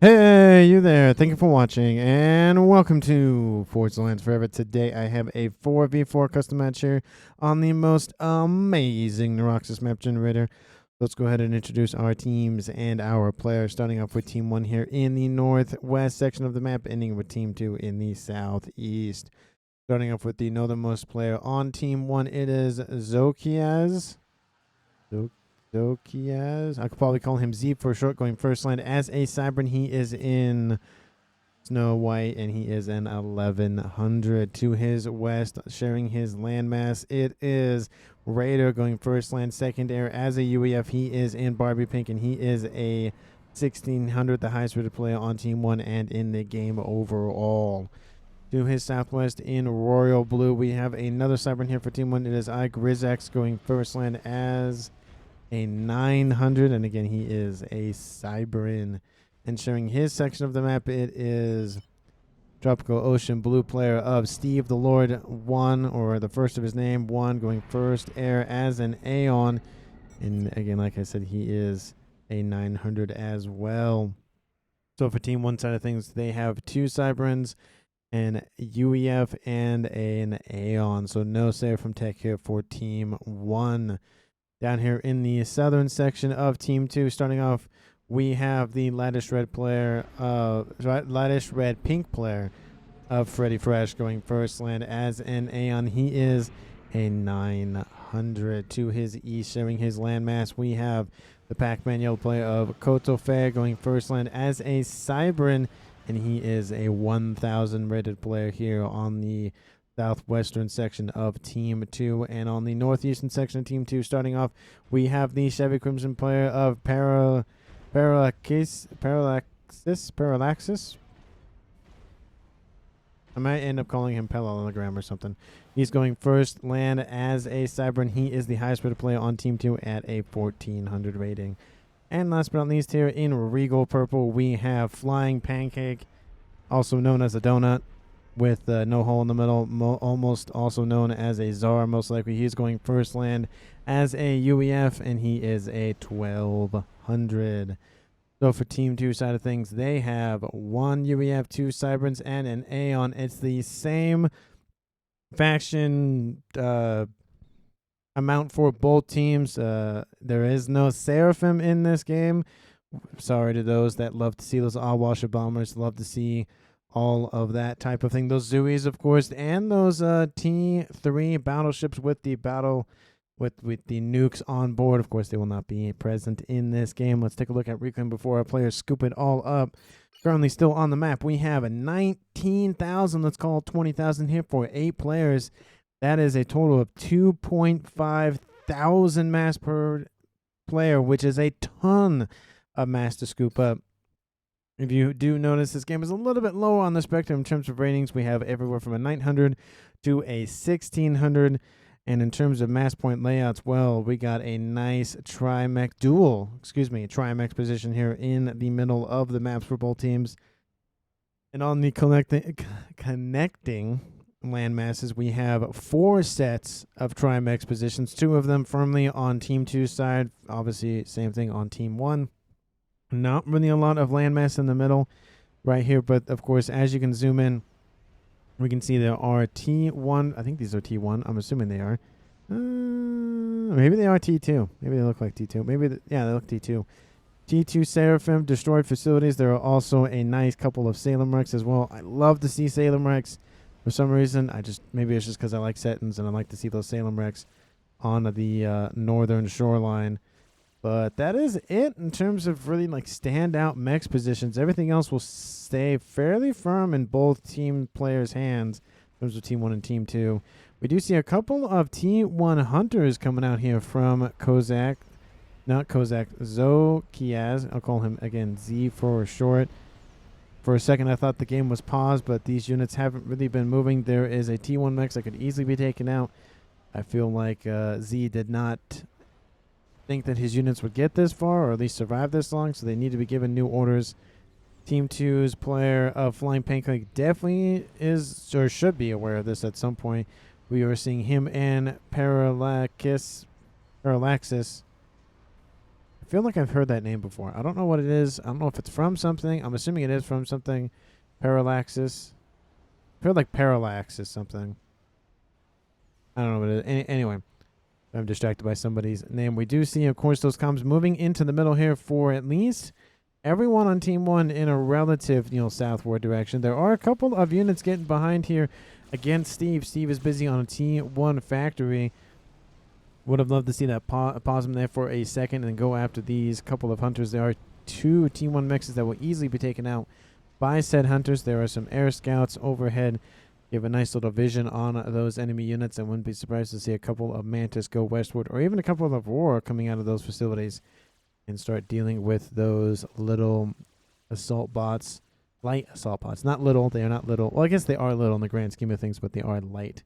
Hey, you there. Thank you for watching, and welcome to Forge Lands Forever. Today, I have a 4v4 custom match here on the most amazing Neuroxus map generator. Let's go ahead and introduce our teams and our players, starting off with Team 1 here in the northwest section of the map, ending with Team 2 in the southeast. Starting off with the northernmost player on Team 1, it is Zokiaz. Zokiaz. I could probably call him Z for short, going first land as a Cybern. He is in Snow White, and he is in 1100. To his west, sharing his landmass, it is Raider going first land, second air as a UEF. He is in Barbie Pink, and he is a 1600, the highest rated player on Team 1 and in the game overall. To his southwest in Royal Blue, we have another Cybern here for Team 1. It is Grizax going first land as a 900, and again, he is a Cybern. And showing his section of the map, it is Tropical Ocean Blue player of Steve the Lord 1, or the first of his name, 1, going first air as an Aeon. And again, like I said, he is a 900 as well. So for Team 1 side of things, they have 2 Cyberns, an UEF, and an Aeon. So no save from Tech here for Team 1. Down here in the southern section of Team 2, starting off, we have the Lattice Red player, Lattice Red Pink player of Freddy Fresh going first land as an Aeon. He is a 900. To his east, sharing his landmass, we have the Pac-Man Yellow player of Koto Fair going first land as a Cybern, and he is a 1000 rated player here on the southwestern section of Team 2. And on the northeastern section of Team 2, starting off, we have the Chevy Crimson player of Parallaxis. I might end up calling him Parallelogram or something. He's going first land as a Cybern. He is the highest rated player on Team 2 at a 1400 rating. And last but not least, here in Regal Purple, we have Flying Pancake, also known as a donut, with no hole in the middle, almost also known as a Czar, most likely. He's going first land as a UEF, and he is a 1200. So for Team 2 side of things, they have 1 UEF, 2 Cyberns, and an Aeon. It's the same faction amount for both teams. There is no Seraphim in this game. Sorry to those that love to see those All-Washer Bombers, love to see all of that type of thing. Those Zoos, of course, and those T3 battleships with the with the nukes on board. Of course, they will not be present in this game. Let's take a look at Reclaim before our players scoop it all up. Currently still on the map, we have a 19,000, let's call it 20,000 here for 8 players. That is a total of 2.5 thousand mass per player, which is a ton of mass to scoop up. If you do notice, this game is a little bit lower on the spectrum in terms of ratings. We have everywhere from a 900 to a 1600. And in terms of mass point layouts, well, we got a nice tri-mech position here in the middle of the maps for both teams. And on the connecting land masses, we have 4 sets of tri-mech positions, 2 of them firmly on Team 2 side. Obviously, same thing on Team 1. Not really a lot of landmass in the middle right here, but of course, as you can zoom in, we can see there are T1. I think these are T1. I'm assuming they are. Maybe they are T2. Maybe they look like T2. Maybe, yeah, they look T2. T2 Seraphim, destroyed facilities. There are also a nice couple of Salem wrecks as well. I love to see Salem wrecks. For some reason, maybe it's just because I like Settins and I like to see those Salem wrecks on the northern shoreline. But that is it in terms of really like standout mechs positions. Everything else will stay fairly firm in both team players' hands in terms of Team 1 and Team 2. We do see a couple of T1 hunters coming out here from Zokiaz. I'll call him again Z for short. For a second, I thought the game was paused, but these units haven't really been moving. There is a T1 mech that could easily be taken out. I feel like Z did not think that his units would get this far, or at least survive this long, so they need to be given new orders. Team 2's player of Flying Pancake definitely is or should be aware of this at some point. We are seeing him and Parallaxis I feel like I've heard that name before. I don't know what it is. I don't know if it's from something. I'm assuming it is from something. Parallaxis. I feel like Parallax is something. I don't know what it is. Anyway, I'm distracted by somebody's name. We do see, of course, those comms moving into the middle here for at least everyone on Team 1 in a relative, southward direction. There are a couple of units getting behind here against Steve. Steve is busy on a T1 factory. Would have loved to see that pause him there for a second and go after these couple of hunters. There are 2 T1 mixes that will easily be taken out by said hunters. There are some air scouts overhead. You have a nice little vision on those enemy units. I wouldn't be surprised to see a couple of Mantis go westward, or even a couple of Aurora coming out of those facilities and start dealing with those little assault bots. Light assault bots. Not little. They are not little. Well, I guess they are little in the grand scheme of things, but they are light.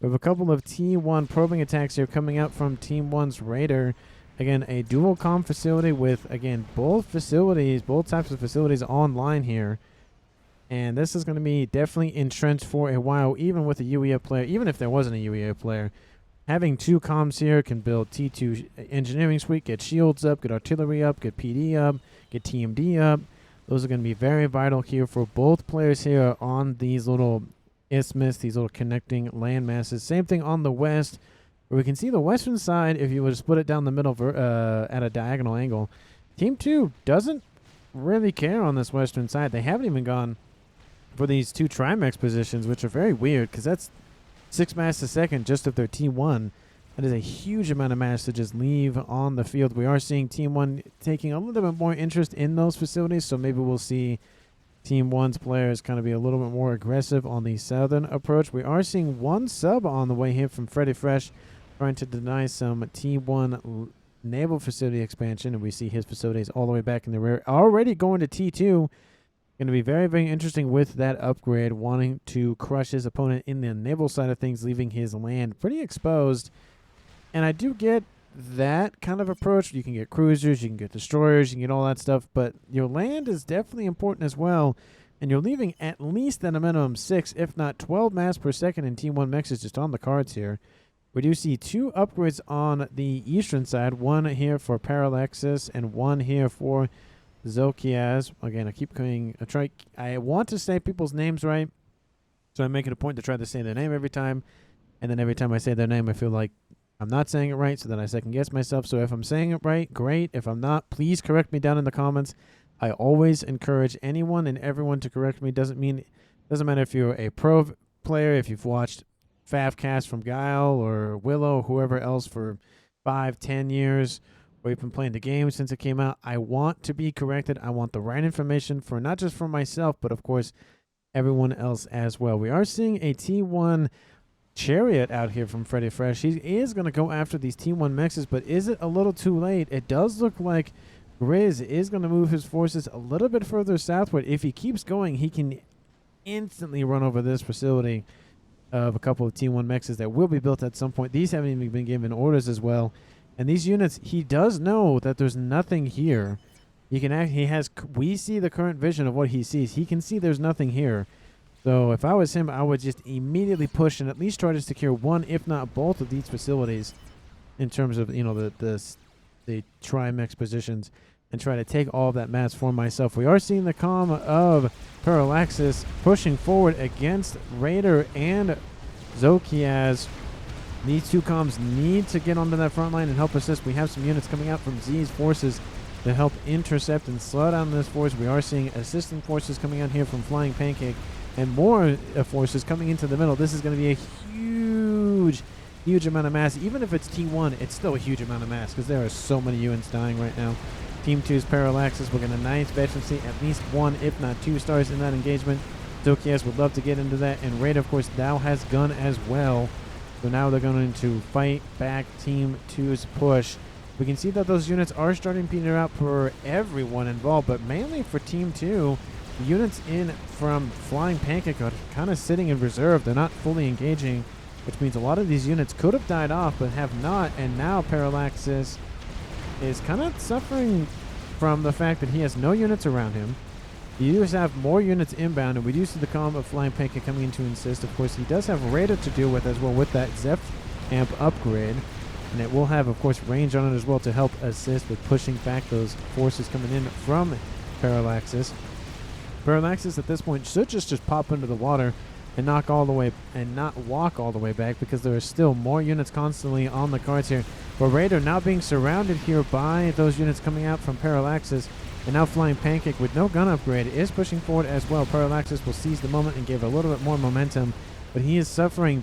We have a couple of T1 probing attacks here coming out from Team 1's Raider. Again, a dual comm facility with, again, both types of facilities online here. And this is going to be definitely entrenched for a while, even with a UEA player. Even if there wasn't a UEA player, having 2 comms here can build T2 engineering suite, get shields up, get artillery up, get PD up, get TMD up. Those are going to be very vital here for both players here on these little isthmus, these little connecting land masses. Same thing on the west, where we can see the western side, if you were to split it down the middle at a diagonal angle. Team 2 doesn't really care on this western side. They haven't even gone for these 2 Trimex positions, which are very weird, because that's 6 mass a second just of their T1. That is a huge amount of mass to just leave on the field. We are seeing Team 1 taking a little bit more interest in those facilities, so maybe we'll see Team 1's players kind of be a little bit more aggressive on the southern approach. We are seeing 1 sub on the way here from Freddy Fresh, trying to deny some T1 naval facility expansion, and we see his facilities all the way back in the rear. Already going to T2. Going to be very, very interesting with that upgrade, wanting to crush his opponent in the naval side of things, leaving his land pretty exposed. And I do get that kind of approach. You can get cruisers, you can get destroyers, you can get all that stuff, but your land is definitely important as well. And you're leaving at least at a minimum 6, if not 12 mass per second in T1 mechs is just on the cards here. We do see 2 upgrades on the eastern side, 1 here for Parallaxis and 1 here for Zokiaz. Again, I want to say people's names right, so I make it a point to try to say their name every time, and then every time I say their name, I feel like I'm not saying it right, so then I second guess myself. So if I'm saying it right, great. If I'm not, please correct me down in the comments. I always encourage anyone and everyone to correct me. Doesn't matter if you're a pro player, if you've watched FAF cast from Guile or Willow, whoever else for 5-10 years. We've been playing the game since it came out. I want to be corrected. I want the right information for not just for myself, but of course everyone else as well. We are seeing a T1 Chariot out here from Freddy Fresh. He is going to go after these T1 mexes, but is it a little too late? It does look like Grizz is going to move his forces a little bit further southward. If he keeps going, he can instantly run over this facility of a couple of T1 mexes that will be built at some point. These haven't even been given orders as well. And these units, he does know that there's nothing here. We see the current vision of what he sees. He can see there's nothing here. So if I was him, I would just immediately push and at least try to secure 1, if not both of these facilities in terms of, the Trimex positions, and try to take all of that mass for myself. We are seeing the comm of Parallaxis pushing forward against Raider and Zokiaz. These 2 comms need to get onto that front line and help assist. We have some units coming out from Z's forces to help intercept and slow down this force. We are seeing assisting forces coming out here from Flying Pancake and more forces coming into the middle. This is going to be a huge amount of mass. Even if it's T1, it's still a huge amount of mass because there are so many units dying right now. Team 2's Parallaxis. We're going to nice veterancy, at least 1, if not 2 stars in that engagement. Zokias would love to get into that. And Raid, of course, now has gun as well. So now they're going to fight back Team 2's push. We can see that those units are starting to peter out for everyone involved, but mainly for Team 2. The units in from Flying Pancake are kind of sitting in reserve. They're not fully engaging, which means a lot of these units could have died off, but have not. And now Parallaxis is kind of suffering from the fact that he has no units around him. You do have more units inbound, and we do see the column of Flying Pancake coming in to insist. Of course, he does have Raider to deal with as well with that Zeph amp upgrade. And it will have, of course, range on it as well to help assist with pushing back those forces coming in from Parallaxis. Parallaxis at this point should just pop into the water and not walk all the way back, because there are still more units constantly on the cards here. But Raider now being surrounded here by those units coming out from Parallaxis, and now Flying Pancake with no gun upgrade is pushing forward as well. Parallaxis will seize the moment and give a little bit more momentum, but he is suffering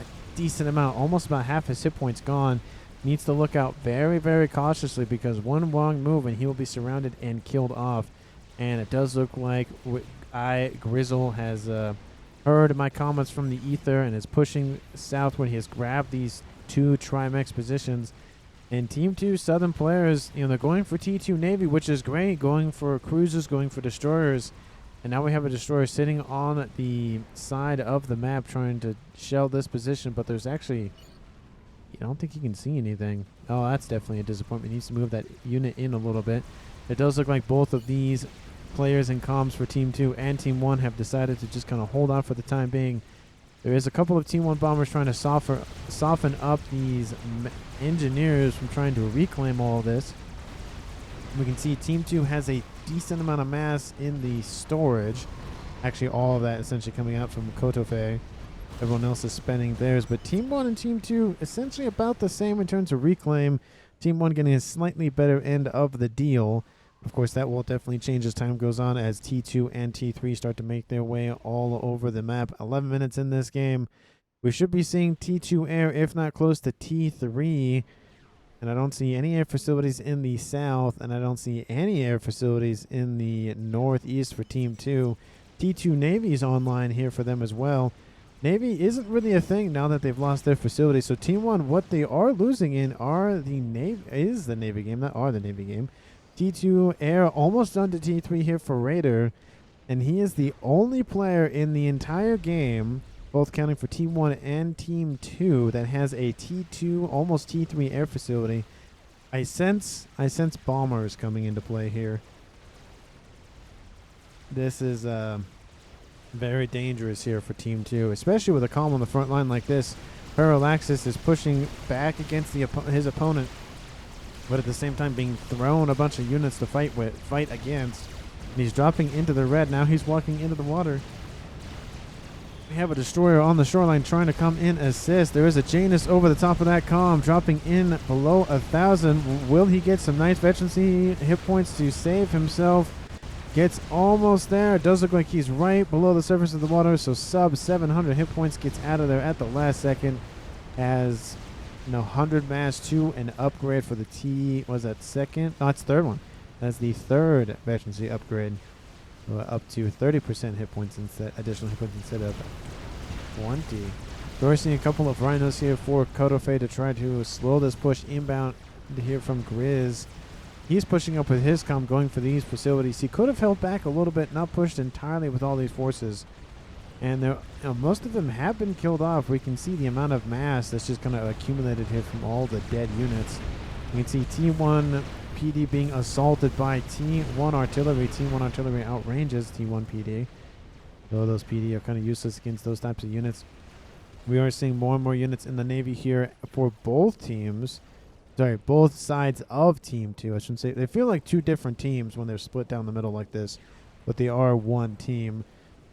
a decent amount, almost about half his hit points gone. Needs to look out very, very cautiously, because one wrong move and he will be surrounded and killed off. And it does look like Grizzle has heard my comments from the ether and is pushing southward. He has grabbed these two Trimex positions. And Team 2 Southern players, they're going for T2 Navy, which is great, going for cruisers, going for destroyers. And now we have a destroyer sitting on the side of the map trying to shell this position, but there's actually, I don't think you can see anything. Oh, that's definitely a disappointment. He needs to move that unit in a little bit. It does look like both of these players in comms for Team 2 and Team 1 have decided to just kind of hold on for the time being. There is a couple of Team 1 bombers trying to soften up these engineers from trying to reclaim all of this. We can see Team 2 has a decent amount of mass in the storage. Actually, all of that essentially coming out from Kotofe. Everyone else is spending theirs. But Team 1 and Team 2 essentially about the same in terms of reclaim. Team 1 getting a slightly better end of the deal. Of course, that will definitely change as time goes on, as T2 and T3 start to make their way all over the map. 11 minutes in this game. We should be seeing T2 air, if not close to T3. And I don't see any air facilities in the south, and I don't see any air facilities in the northeast for Team 2. T2 Navy is online here for them as well. Navy isn't really a thing now that they've lost their facility. So Team 1, what they are losing in are the Navy game, not are the Navy game. T2 air almost done to T3 here for Raider, and he is the only player in the entire game, both counting for Team 1 and Team 2, that has a T2, almost T3 air facility. I sense bombers coming into play here. This is very dangerous here for Team 2, especially with a calm on the front line like this. Parallaxis is pushing back against his opponent, but at the same time being thrown a bunch of units to fight against. And he's dropping into the red. Now he's walking into the water. We have a destroyer on the shoreline trying to come in assist. There is a Janus over the top of that comm, dropping in below 1,000. Will he get some nice veterancy hit points to save himself? Gets almost there. It does look like he's right below the surface of the water, so sub 700 hit points, gets out of there at the last second. Has 100 mass to an upgrade for the was that second? No, it's third one. That's the third veterancy upgrade. Up to 30% hit points instead, additional hit points instead of 20. So we're seeing a couple of rhinos here for Kotofe to try to slow this push inbound here from Grizz. He's pushing up with his comm, going for these facilities. He could have held back a little bit, not pushed entirely with all these forces. And most of them have been killed off. We can see the amount of mass that's just kind of accumulated here from all the dead units. You can see T1 PD being assaulted by T1 artillery. T1 artillery outranges T1 PD. Though those PD are kind of useless against those types of units. We are seeing more and more units in the Navy here for both teams. Sorry, both sides of Team 2. I shouldn't say. They feel like two different teams when they're split down the middle like this. But they are one team.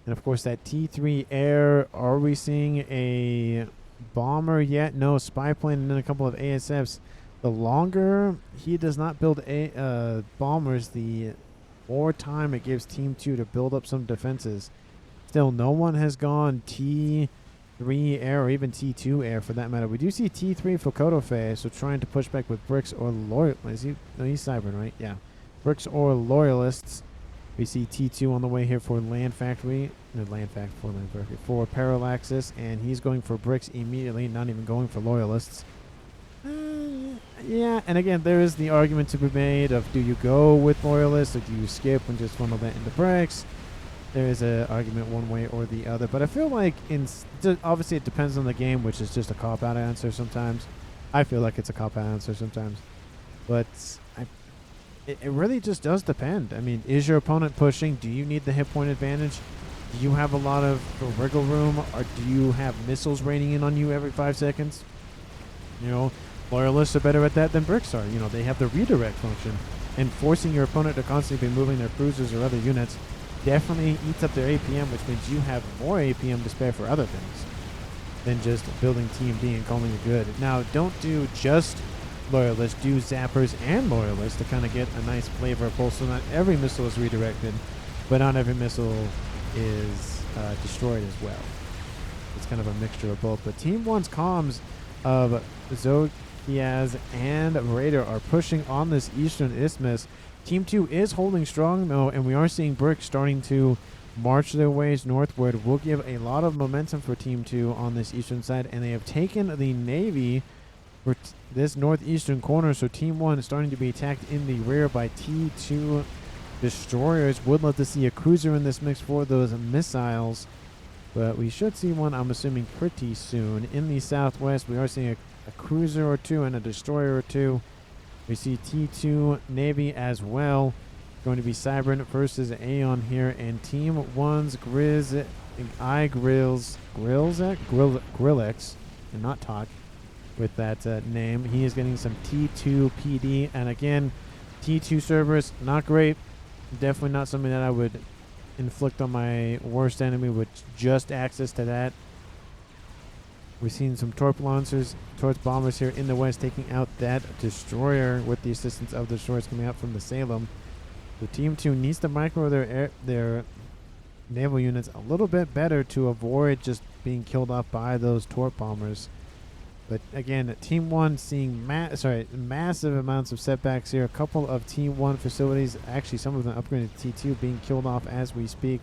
And of course that T3 air, are we seeing a bomber yet? No, spy plane and then a couple of ASFs. The longer he does not build bombers, the more time it gives Team 2 to build up some defenses. Still, no one has gone T3 air or even T2 air for that matter. We do see T3 for Kotofe, so trying to push back with bricks or loyal. Is he? No, he's Cybern, right? Yeah. Bricks or loyalists. We see T2 on the way here for Land Factory. No, Land Factory for Parallaxis, and he's going for bricks immediately, not even going for loyalists. Yeah, and again, there is the argument to be made of, do you go with loyalists or do you skip and just funnel that into bricks? There is an argument one way or the other, but I feel like obviously it depends on the game, which is just a cop-out answer sometimes. I feel like it's a cop-out answer sometimes, but it really just does depend. I mean, is your opponent pushing? Do you need the hit point advantage? Do you have a lot of wiggle room, or do you have missiles raining in on you every 5 seconds? Loyalists are better at that than Bricks are. You know, they have the redirect function, and forcing your opponent to constantly be moving their cruisers or other units definitely eats up their APM, which means you have more APM to spare for other things than just building Team B and calling it good. Now, don't do just Loyalists, do Zappers and Loyalists to kind of get a nice flavor of both. So not every missile is redirected, but not every missile is destroyed as well. It's kind of a mixture of both. But Team 1's comms of Zokiaz and Raider are pushing on this Eastern Isthmus. Team 2 is holding strong, though, and we are seeing Brick starting to march their ways northward. Will give a lot of momentum for Team 2 on this eastern side, and they have taken the Navy for this northeastern corner, so Team 1 is starting to be attacked in the rear by T2 destroyers. Would love to see a cruiser in this mix for those missiles, but we should see one, I'm assuming, pretty soon. In the southwest, we are seeing a cruiser or two and a destroyer or two. We see T2 Navy as well. Going to be Cybern versus Aeon here, and Team 1's Grillex, and not Talk with that name. He is getting some T2 PD, and again, T2 servers, not great. Definitely not something that I would inflict on my worst enemy with just access to that. We've seen some torp launchers, torch bombers here in the west taking out that destroyer with the assistance of the destroyers coming out from the Salem. So Team 2 needs to micro their naval units a little bit better to avoid just being killed off by those torp bombers. But again, Team 1 seeing massive amounts of setbacks here. A couple of Team 1 facilities, actually some of them upgraded to T2, being killed off as we speak.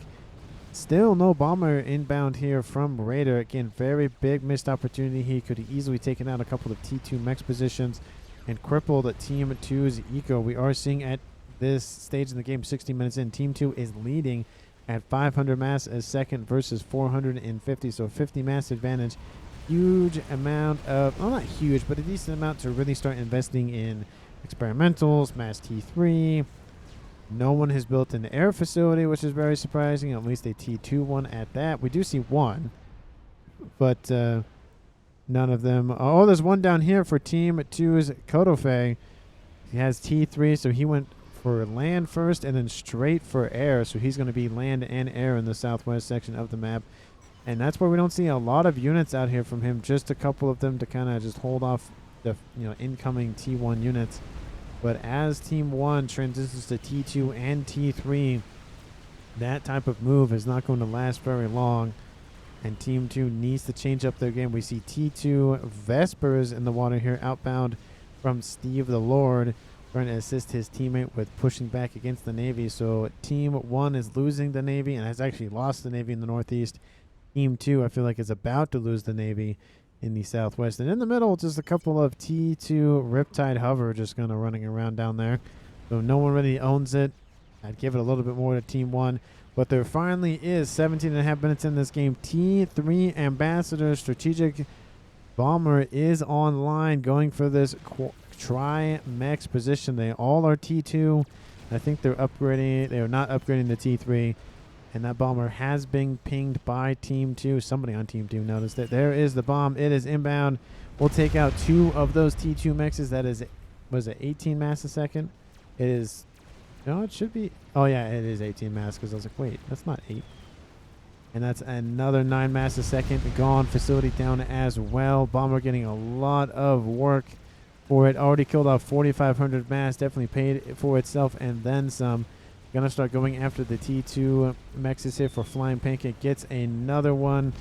Still no bomber inbound here from Raider. Again, very big missed opportunity. He could have easily taken out a couple of T2 mechs positions and crippled Team 2's eco. We are seeing at this stage in the game, 60 minutes in, Team 2 is leading at 500 mass a second versus 450, so 50 mass advantage. Huge amount of, well, not huge, but a decent amount to really start investing in experimentals, mass T3. No one has built an air facility, which is very surprising, at least a T2 one at that. We do see one, but none of them. Oh, there's one down here for Team 2's Kotofe. He has T3, so he went for land first and then straight for air, so he's going to be land and air in the southwest section of the map. And that's where we don't see a lot of units out here from him, just a couple of them to kind of just hold off the incoming T1 units. But as Team 1 transitions to T2 and T3, that type of move is not going to last very long, and Team 2 needs to change up their game. We see T2 Vespers in the water here, outbound from Steve the Lord, trying to assist his teammate with pushing back against the Navy. So Team 1 is losing the Navy and has actually lost the Navy in the northeast. Team 2, I feel like, is about to lose the Navy in the southwest. And in the middle, just a couple of T2 Riptide Hover just kind of running around down there. So no one really owns it. I'd give it a little bit more to Team 1. But there finally is 17.5 minutes in this game. T3 Ambassador Strategic Bomber is online going for this Tri-Mechs position. They all are T2. I think they're upgrading. They are not upgrading the T3. And that bomber has been pinged by Team 2. Somebody on Team 2 noticed that. There is the bomb. It is inbound. We'll take out 2 of those T2 mexes. That is, was it 18 mass a second? It is. No, it should be. Oh, yeah, it is 18 mass, because I was like, wait, that's not 8. And that's another 9 mass a second. Gone. Facility down as well. Bomber getting a lot of work for it. Already killed off 4,500 mass. Definitely paid for itself and then some. Gonna start going after the T2 mexes here for Flying Pancake. Gets another one.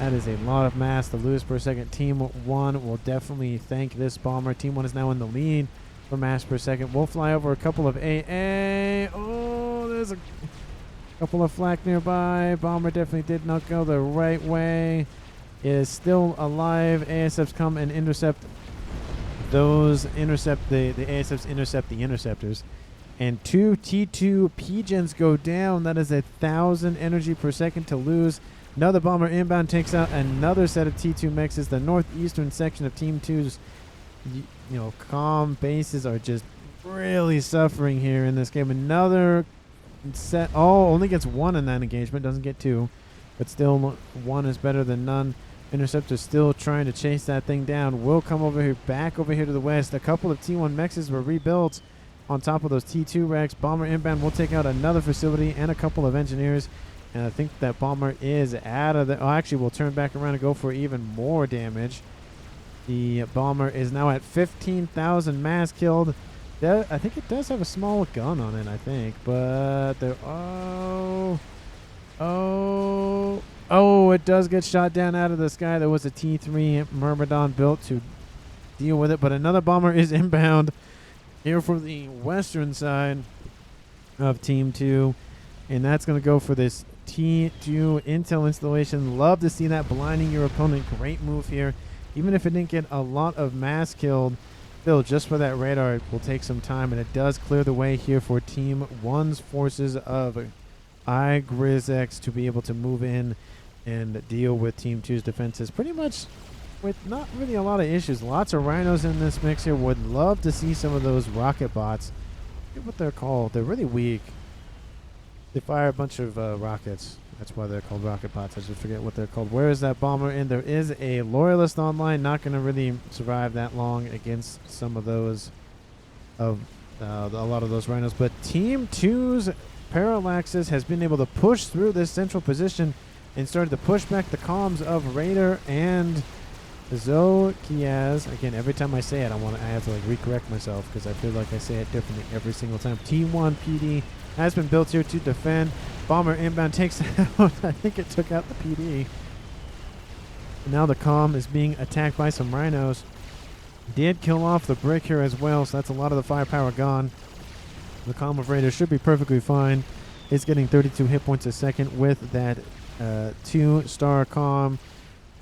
That is a lot of mass to lose per second. Team 1 will definitely thank this bomber. Team 1 is now in the lead for mass per second. We'll fly over a couple of AA. Oh, there's a couple of flak nearby. Bomber definitely did not go the right way. It is still alive. ASFs come and intercept those. The ASFs intercept the interceptors. And 2 T2 Pigeons go down. That is 1,000 energy per second to lose. Another bomber inbound takes out another set of T2 mexes. The northeastern section of Team 2's comm bases are just really suffering here in this game. Another set. Oh, only gets 1 in that engagement. Doesn't get 2. But still, 1 is better than none. Interceptor still trying to chase that thing down. Will come over here, back over here to the west. A couple of T1 Mechs were rebuilt on top of those T2 wrecks. Bomber inbound will take out another facility and a couple of engineers. And I think that bomber is out of the... Oh, actually, we'll turn back around and go for even more damage. The bomber is now at 15,000 mass killed. I think it does have a small gun on it, I think. But there... Oh, it does get shot down out of the sky. There was a T3 Myrmidon built to deal with it. But another bomber is inbound here from the western side of Team 2. And that's going to go for this T2 intel installation. Love to see that blinding your opponent. Great move here. Even if it didn't get a lot of mass killed, still just for that radar, it will take some time. And it does clear the way here for Team 1's forces of iGrizX to be able to move in and deal with Team 2's defenses pretty much with not really a lot of issues. Lots of rhinos in this mix here. Would love to see some of those rocket bots. Look at what they're called. They're really weak. They fire a bunch of rockets. That's why they're called rocket bots. I just forget what they're called. Where is that bomber? And there is a loyalist online. Not going to really survive that long against some of those, of a lot of those rhinos. But Team 2's Parallaxes has been able to push through this central position and started to push back the comms of Raider and Zokiaz. Again, every time I say it, I have to like recorrect myself because I feel like I say it differently every single time. T1 PD has been built here to defend. Bomber inbound takes out. I think it took out the PD. And now the comm is being attacked by some rhinos. Did kill off the brick here as well, so that's a lot of the firepower gone. The comm of Raider should be perfectly fine. It's getting 32 hit points a second with that 2-star comm.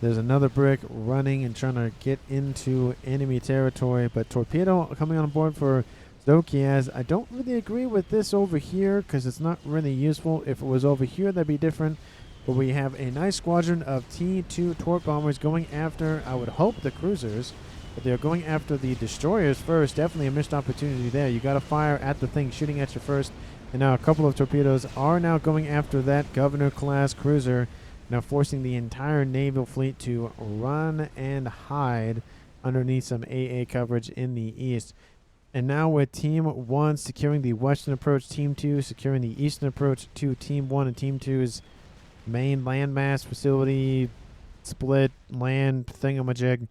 There's another brick running and trying to get into enemy territory, but torpedo coming on board for Zokiaz. I don't really agree with this over here because it's not really useful. If it was over here, that'd be different. But we have a nice squadron of T2 torp bombers going after, I would hope, the cruisers. But they're going after the destroyers first. Definitely a missed opportunity there. You got to fire at the thing shooting at you first. And now a couple of torpedoes are now going after that Governor-class cruiser, now forcing the entire naval fleet to run and hide underneath some AA coverage in the east. And now with Team 1 securing the western approach, Team 2 securing the eastern approach to Team 1 and Team 2's main landmass facility split land thingamajig.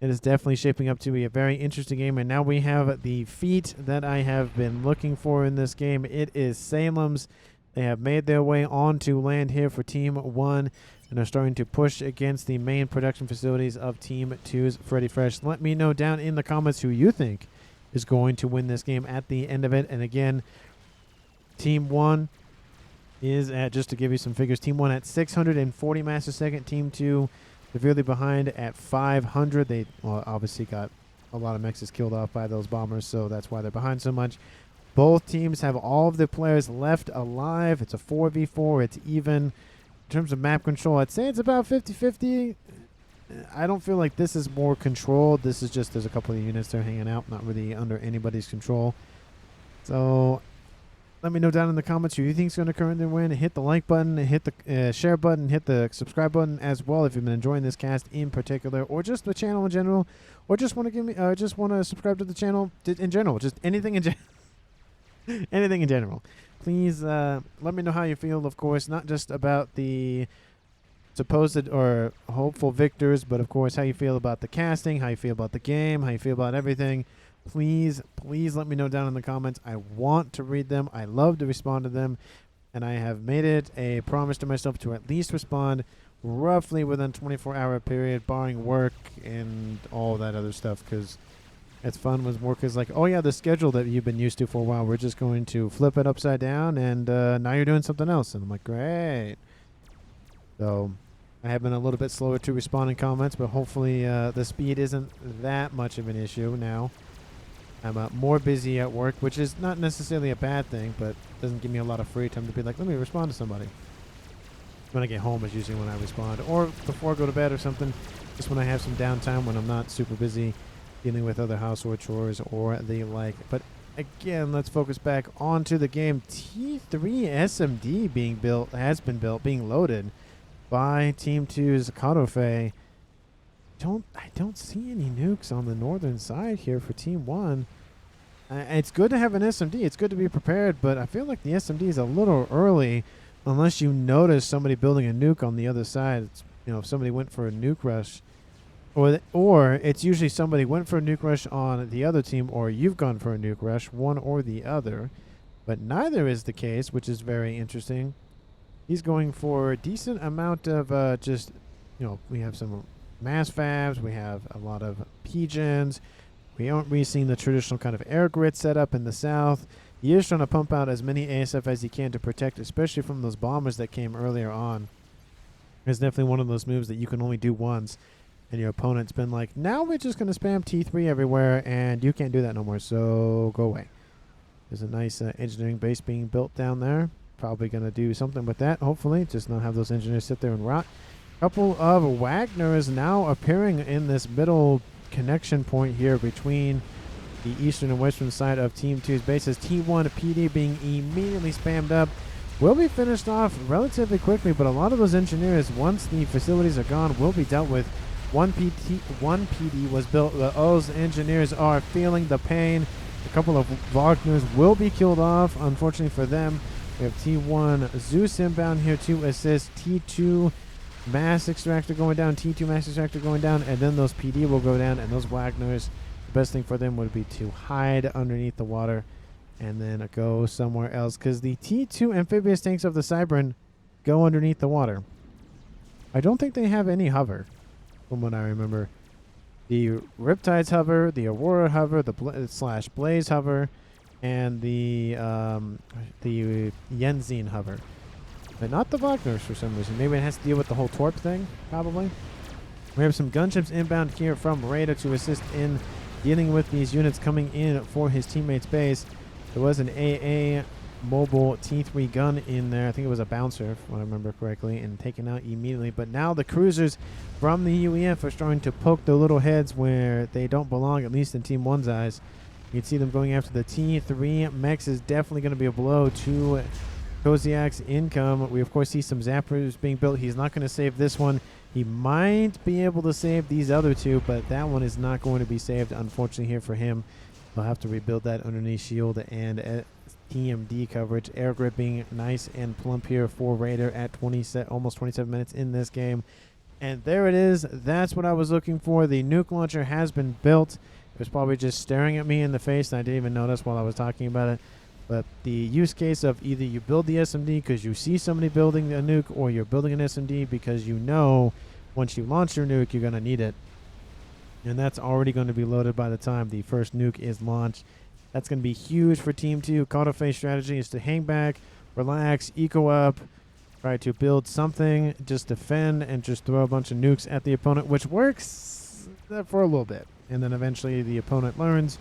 It is definitely shaping up to be a very interesting game. And now we have the feat that I have been looking for in this game. It is Salem's. They have made their way onto land here for Team 1 and are starting to push against the main production facilities of Team 2's Freddy Fresh. Let me know down in the comments who you think is going to win this game at the end of it. And again, Team 1 is at, just to give you some figures, Team 1 at 640 mass a second. Team 2 severely behind at 500. They obviously got a lot of mechs killed off by those bombers, so that's why they're behind so much. Both teams have all of the players left alive. It's a 4v4. It's even. In terms of map control, I'd say it's about 50-50. I don't feel like this is more controlled. This is just there's a couple of units there hanging out, not really under anybody's control. So let me know down in the comments who you think is going to currently win. Hit the like button, hit the share button, hit the subscribe button as well if you've been enjoying this cast in particular, or just the channel in general, or just want to give me, just want to subscribe to the channel in general, just anything in general. Anything in general. Please let me know how you feel, of course, not just about the supposed or hopeful victors, but of course how you feel about the casting, how you feel about the game, how you feel about everything. Please let me know down in the comments. I want to read them. I love to respond to them, and I have made it a promise to myself to at least respond roughly within 24-hour period, barring work and all that other stuff, because it's fun when work is like, oh yeah, the schedule that you've been used to for a while, we're just going to flip it upside down, and now you're doing something else. And I'm like, great. So I have been a little bit slower to respond in comments, but hopefully the speed isn't that much of an issue now. I'm more busy at work, which is not necessarily a bad thing, but doesn't give me a lot of free time to be like, let me respond to somebody. When I get home is usually when I respond, or before I go to bed or something, just when I have some downtime when I'm not super busy dealing with other household chores or the like. But again, let's focus back onto the game. T3 SMD being built, being loaded by Team 2's Countermeasures. I don't see any nukes on the northern side here for Team 1. It's good to have an SMD. It's good to be prepared, but I feel like the SMD is a little early unless you notice somebody building a nuke on the other side. It's, if somebody went for a nuke rush, or it's usually somebody went for a nuke rush on the other team, or you've gone for a nuke rush, one or the other. But neither is the case, which is very interesting. He's going for a decent amount of we have some mass FAFs, we have a lot of PGens. We aren't really seeing the traditional kind of air grid setup in the south. He is trying to pump out as many ASF as he can to protect, especially from those bombers that came earlier on. It's definitely one of those moves that you can only do once, and your opponent's been like, now we're just going to spam T3 everywhere, and you can't do that no more, so go away. There's a nice engineering base being built down there. Probably going to do something with that, hopefully. Just not have those engineers sit there and rot. Couple of Wagners now appearing in this middle connection point here between the eastern and western side of Team 2's bases. T1 PD being immediately spammed up. Will be finished off relatively quickly, but a lot of those engineers, once the facilities are gone, will be dealt with. One PD was built. Those engineers are feeling the pain. A couple of Wagners will be killed off, unfortunately for them. We have T1 Zeus inbound here to assist. T2 Mass Extractor going down, T2 Mass Extractor going down, and then those PD will go down, and those Wagners, the best thing for them would be to hide underneath the water and then go somewhere else, because the T2 amphibious tanks of the Cybran go underneath the water. I don't think they have any hover, from what I remember. The Riptides hover, the Aurora hover, the Blaze hover, and the Yenzine hover. But not the Wagners for some reason. Maybe it has to deal with the whole Torp thing, probably. We have some gunships inbound here from Raider to assist in dealing with these units coming in for his teammate's base. There was an AA mobile T3 gun in there. I think it was a bouncer, if I remember correctly, and taken out immediately. But now the cruisers from the UEF are starting to poke their little heads where they don't belong, at least in Team 1's eyes. You can see them going after the T3. Mechs is definitely going to be a blow to Koziak's income. We, of course, see some zappers being built. He's not going to save this one. He might be able to save these other two, but that one is not going to be saved, unfortunately, here for him. He'll have to rebuild that underneath shield and TMD coverage. Air grip being nice and plump here for Raider at almost 27 minutes in this game. And there it is. That's what I was looking for. The nuke launcher has been built. It was probably just staring at me in the face, and I didn't even notice while I was talking about it. But the use case of either you build the SMD because you see somebody building a nuke, or you're building an SMD because you know once you launch your nuke, you're going to need it. And that's already going to be loaded by the time the first nuke is launched. That's going to be huge for Team 2. Countermeasures strategy is to hang back, relax, eco up, try to build something, just defend, and just throw a bunch of nukes at the opponent, which works for a little bit. And then eventually the opponent learns.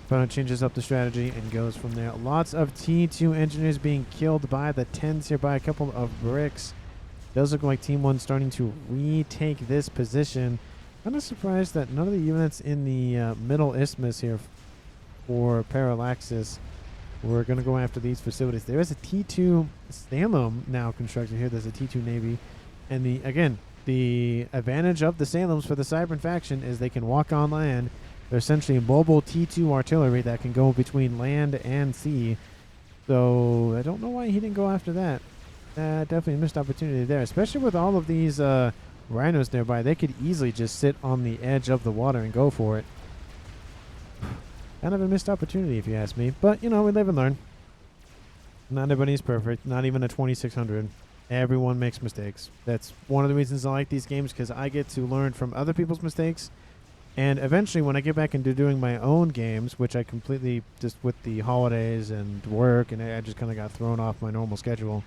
Opponent changes up the strategy and goes from there. Lots of T2 engineers being killed by the 10s here by a couple of bricks. Does look like Team 1 starting to retake this position. Kind of surprised that none of the units in the middle isthmus here for Parallaxis were going to go after these facilities. There is a T2 Salem now constructed here. There's a T2 Navy. And the advantage of the Salems for the Cybran faction is they can walk on land. They're essentially mobile T2 artillery that can go between land and sea. So I don't know why he didn't go after that. Definitely a missed opportunity there, especially with all of these rhinos nearby. They could easily just sit on the edge of the water and go for it. Kind of a missed opportunity if you ask me. But, we live and learn. Not everybody's perfect. Not even a 2600. Everyone makes mistakes. That's one of the reasons I like these games, because I get to learn from other people's mistakes. And eventually, when I get back into doing my own games, which I completely, just with the holidays and work, and I just kind of got thrown off my normal schedule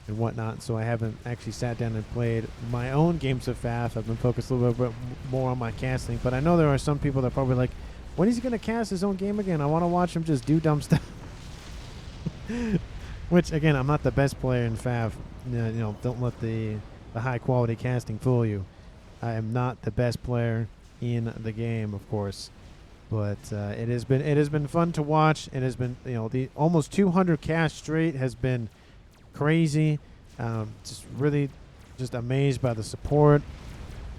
and whatnot, so I haven't actually sat down and played my own games of FAF. I've been focused a little bit more on my casting, but I know there are some people that are probably like, when is he going to cast his own game again? I want to watch him just do dumb stuff. Which, again, I'm not the best player in FAF. Don't let the high-quality casting fool you. I am not the best player in the game, of course, but it has been fun to watch. It has been, the almost 200 cast straight has been crazy. Just really just amazed by the support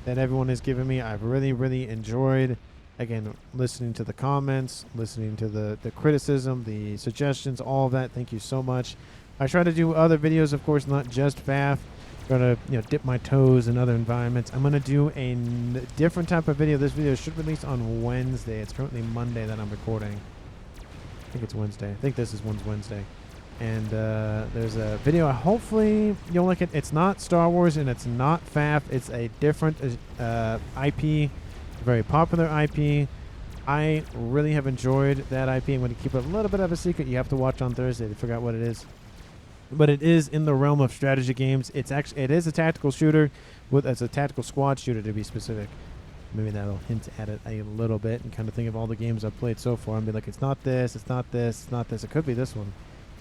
that everyone has given me. I've really enjoyed, again, listening to the comments, listening to the criticism, the suggestions, all of that. Thank you so much. I try to do other videos, of course, not just FAF. Try to dip my toes in other environments. I'm gonna do a different type of video. This video should release on Wednesday. It's currently Monday that I'm recording. I think it's Wednesday. I think this is Wednesday. And there's a video. Hopefully you'll like it. It's not Star Wars and it's not FAF. It's a different IP, a very popular IP. I really have enjoyed that IP. I'm going to keep it a little bit of a secret. You have to watch on Thursday to figure out what it is. But it is in the realm of strategy games. It is a tactical shooter. It's a tactical squad shooter, to be specific. Maybe that'll hint at it a little bit and kind of think of all the games I've played so far and be like, it's not this, it's not this, it's not this. It could be this one.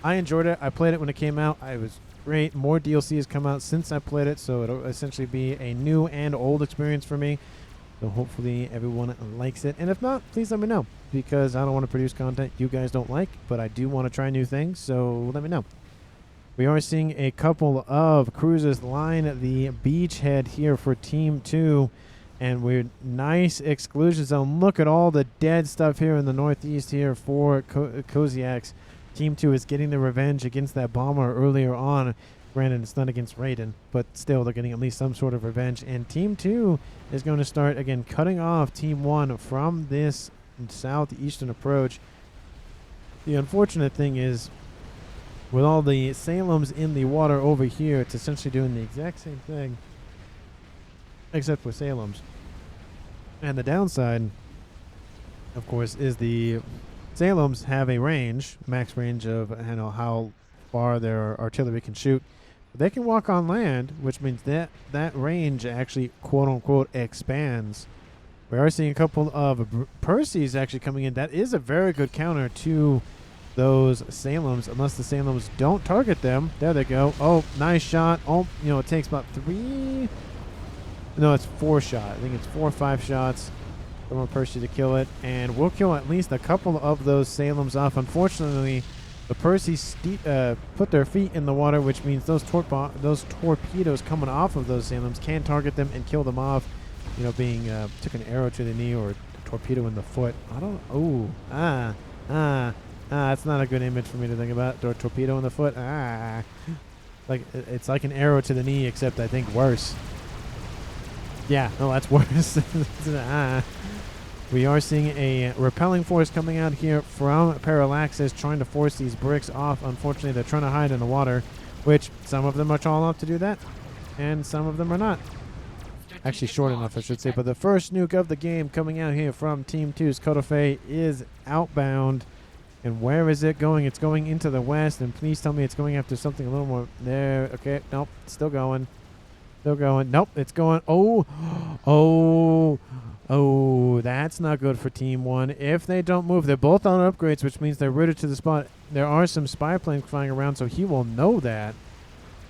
I enjoyed it. I played it when it came out. It was great. More DLC has come out since I played it, so it'll essentially be a new and old experience for me. So hopefully everyone likes it. And if not, please let me know, because I don't want to produce content you guys don't like, but I do want to try new things, so let me know. We are seeing a couple of cruisers line the beachhead here for Team 2. And we're nice exclusion zone. Look at all the dead stuff here in the northeast here for Koziaks. Team 2 is getting the revenge against that bomber earlier on. Granted, it's not against Raiden, but still they're getting at least some sort of revenge. And Team 2 is going to start, again, cutting off Team 1 from this southeastern approach. The unfortunate thing is, with all the Salems in the water over here, it's essentially doing the exact same thing, except for Salems. And the downside, of course, is the Salems have a range, max range of how far their artillery can shoot. They can walk on land, which means that range actually, quote-unquote, expands. We are seeing a couple of Percys actually coming in. That is a very good counter to those Salems, unless the Salems don't target them. There they go. Oh, nice shot. Oh, it takes about 3... No, it's 4 shots. I think it's 4 or 5 shots from a Percy to kill it. And we'll kill at least a couple of those Salems off. Unfortunately, the Percys put their feet in the water, which means those torpedoes coming off of those Salems can target them and kill them off. Being took an arrow to the knee or a torpedo in the foot. I don't... Oh, that's not a good image for me to think about. Or torpedo in the foot. Like, it's like an arrow to the knee, except I think worse. Yeah, no, that's worse. We are seeing a repelling force coming out here from Parallaxes, trying to force these bricks off. Unfortunately, they're trying to hide in the water, which some of them are tall enough to do that, and some of them are not. Actually, short enough, I should say. But the first nuke of the game coming out here from Team 2's Kotofe is outbound. And where is it going? It's going into the west, and please tell me it's going after something a little more there. Okay, nope, still going. Still going. Nope, it's going. Oh, that's not good for Team 1. If they don't move, they're both on upgrades, which means they're rooted to the spot. There are some spy planes flying around, so he will know that.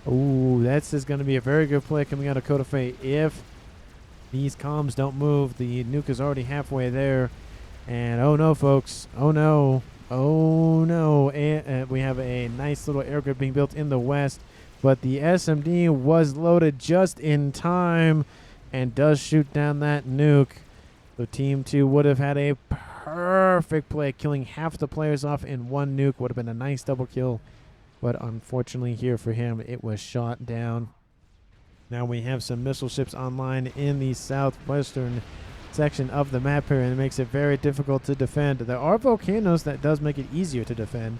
Oh, that's just going to be a very good play coming out of Kotofe. If these comms don't move, the nuke is already halfway there. And oh no, folks. Oh no. Oh no. We have a nice little air grid being built in the west. But the SMD was loaded just in time and does shoot down that nuke. So Team 2 would have had a perfect play, killing half the players off in one nuke. Would have been a nice double kill. But unfortunately here for him, it was shot down. Now we have some missile ships online in the southwestern section of the map here, and it makes it very difficult to defend. There are volcanoes that does make it easier to defend.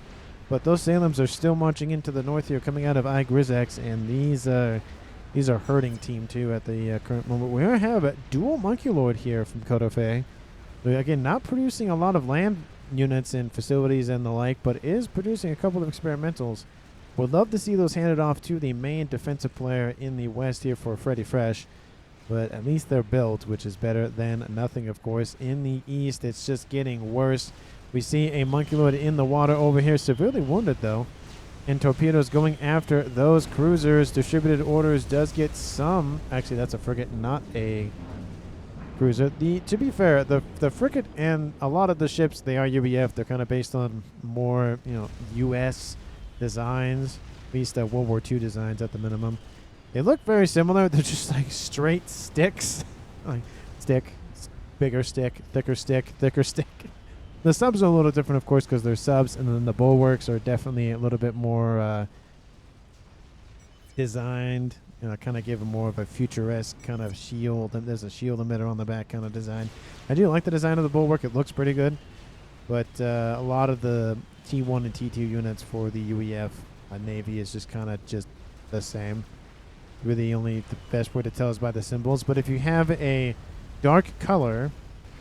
But those Salems are still marching into the north here, coming out of Grizex, and these are hurting Team 2 at the current moment. We have a dual Monkey Lord here from Kotofe. Again, not producing a lot of land units and facilities and the like, but is producing a couple of experimentals. Would love to see those handed off to the main defensive player in the west here for Freddy Fresh. But at least they're built, which is better than nothing, of course. In the east, it's just getting worse. We see a Monkey Lord in the water over here, severely wounded though. And torpedoes going after those cruisers. Distributed orders does get some. Actually, that's a frigate, not a cruiser. To be fair, the frigate and a lot of the ships, they are UBF. They're kind of based on more, U.S. designs, at least World War II designs at the minimum. They look very similar. They're just like straight sticks. Like stick, bigger stick, thicker stick, thicker stick. The subs are a little different, of course, because they're subs, and then the bulwarks are definitely a little bit more designed. You know, kind of give them more of a futuristic kind of shield. And there's a shield emitter on the back kind of design. I do like the design of the bulwark. It looks pretty good. But a lot of the T1 and T2 units for the UEF Navy is just kind of just the same. Really only the best way to tell is by the symbols. But if you have a dark color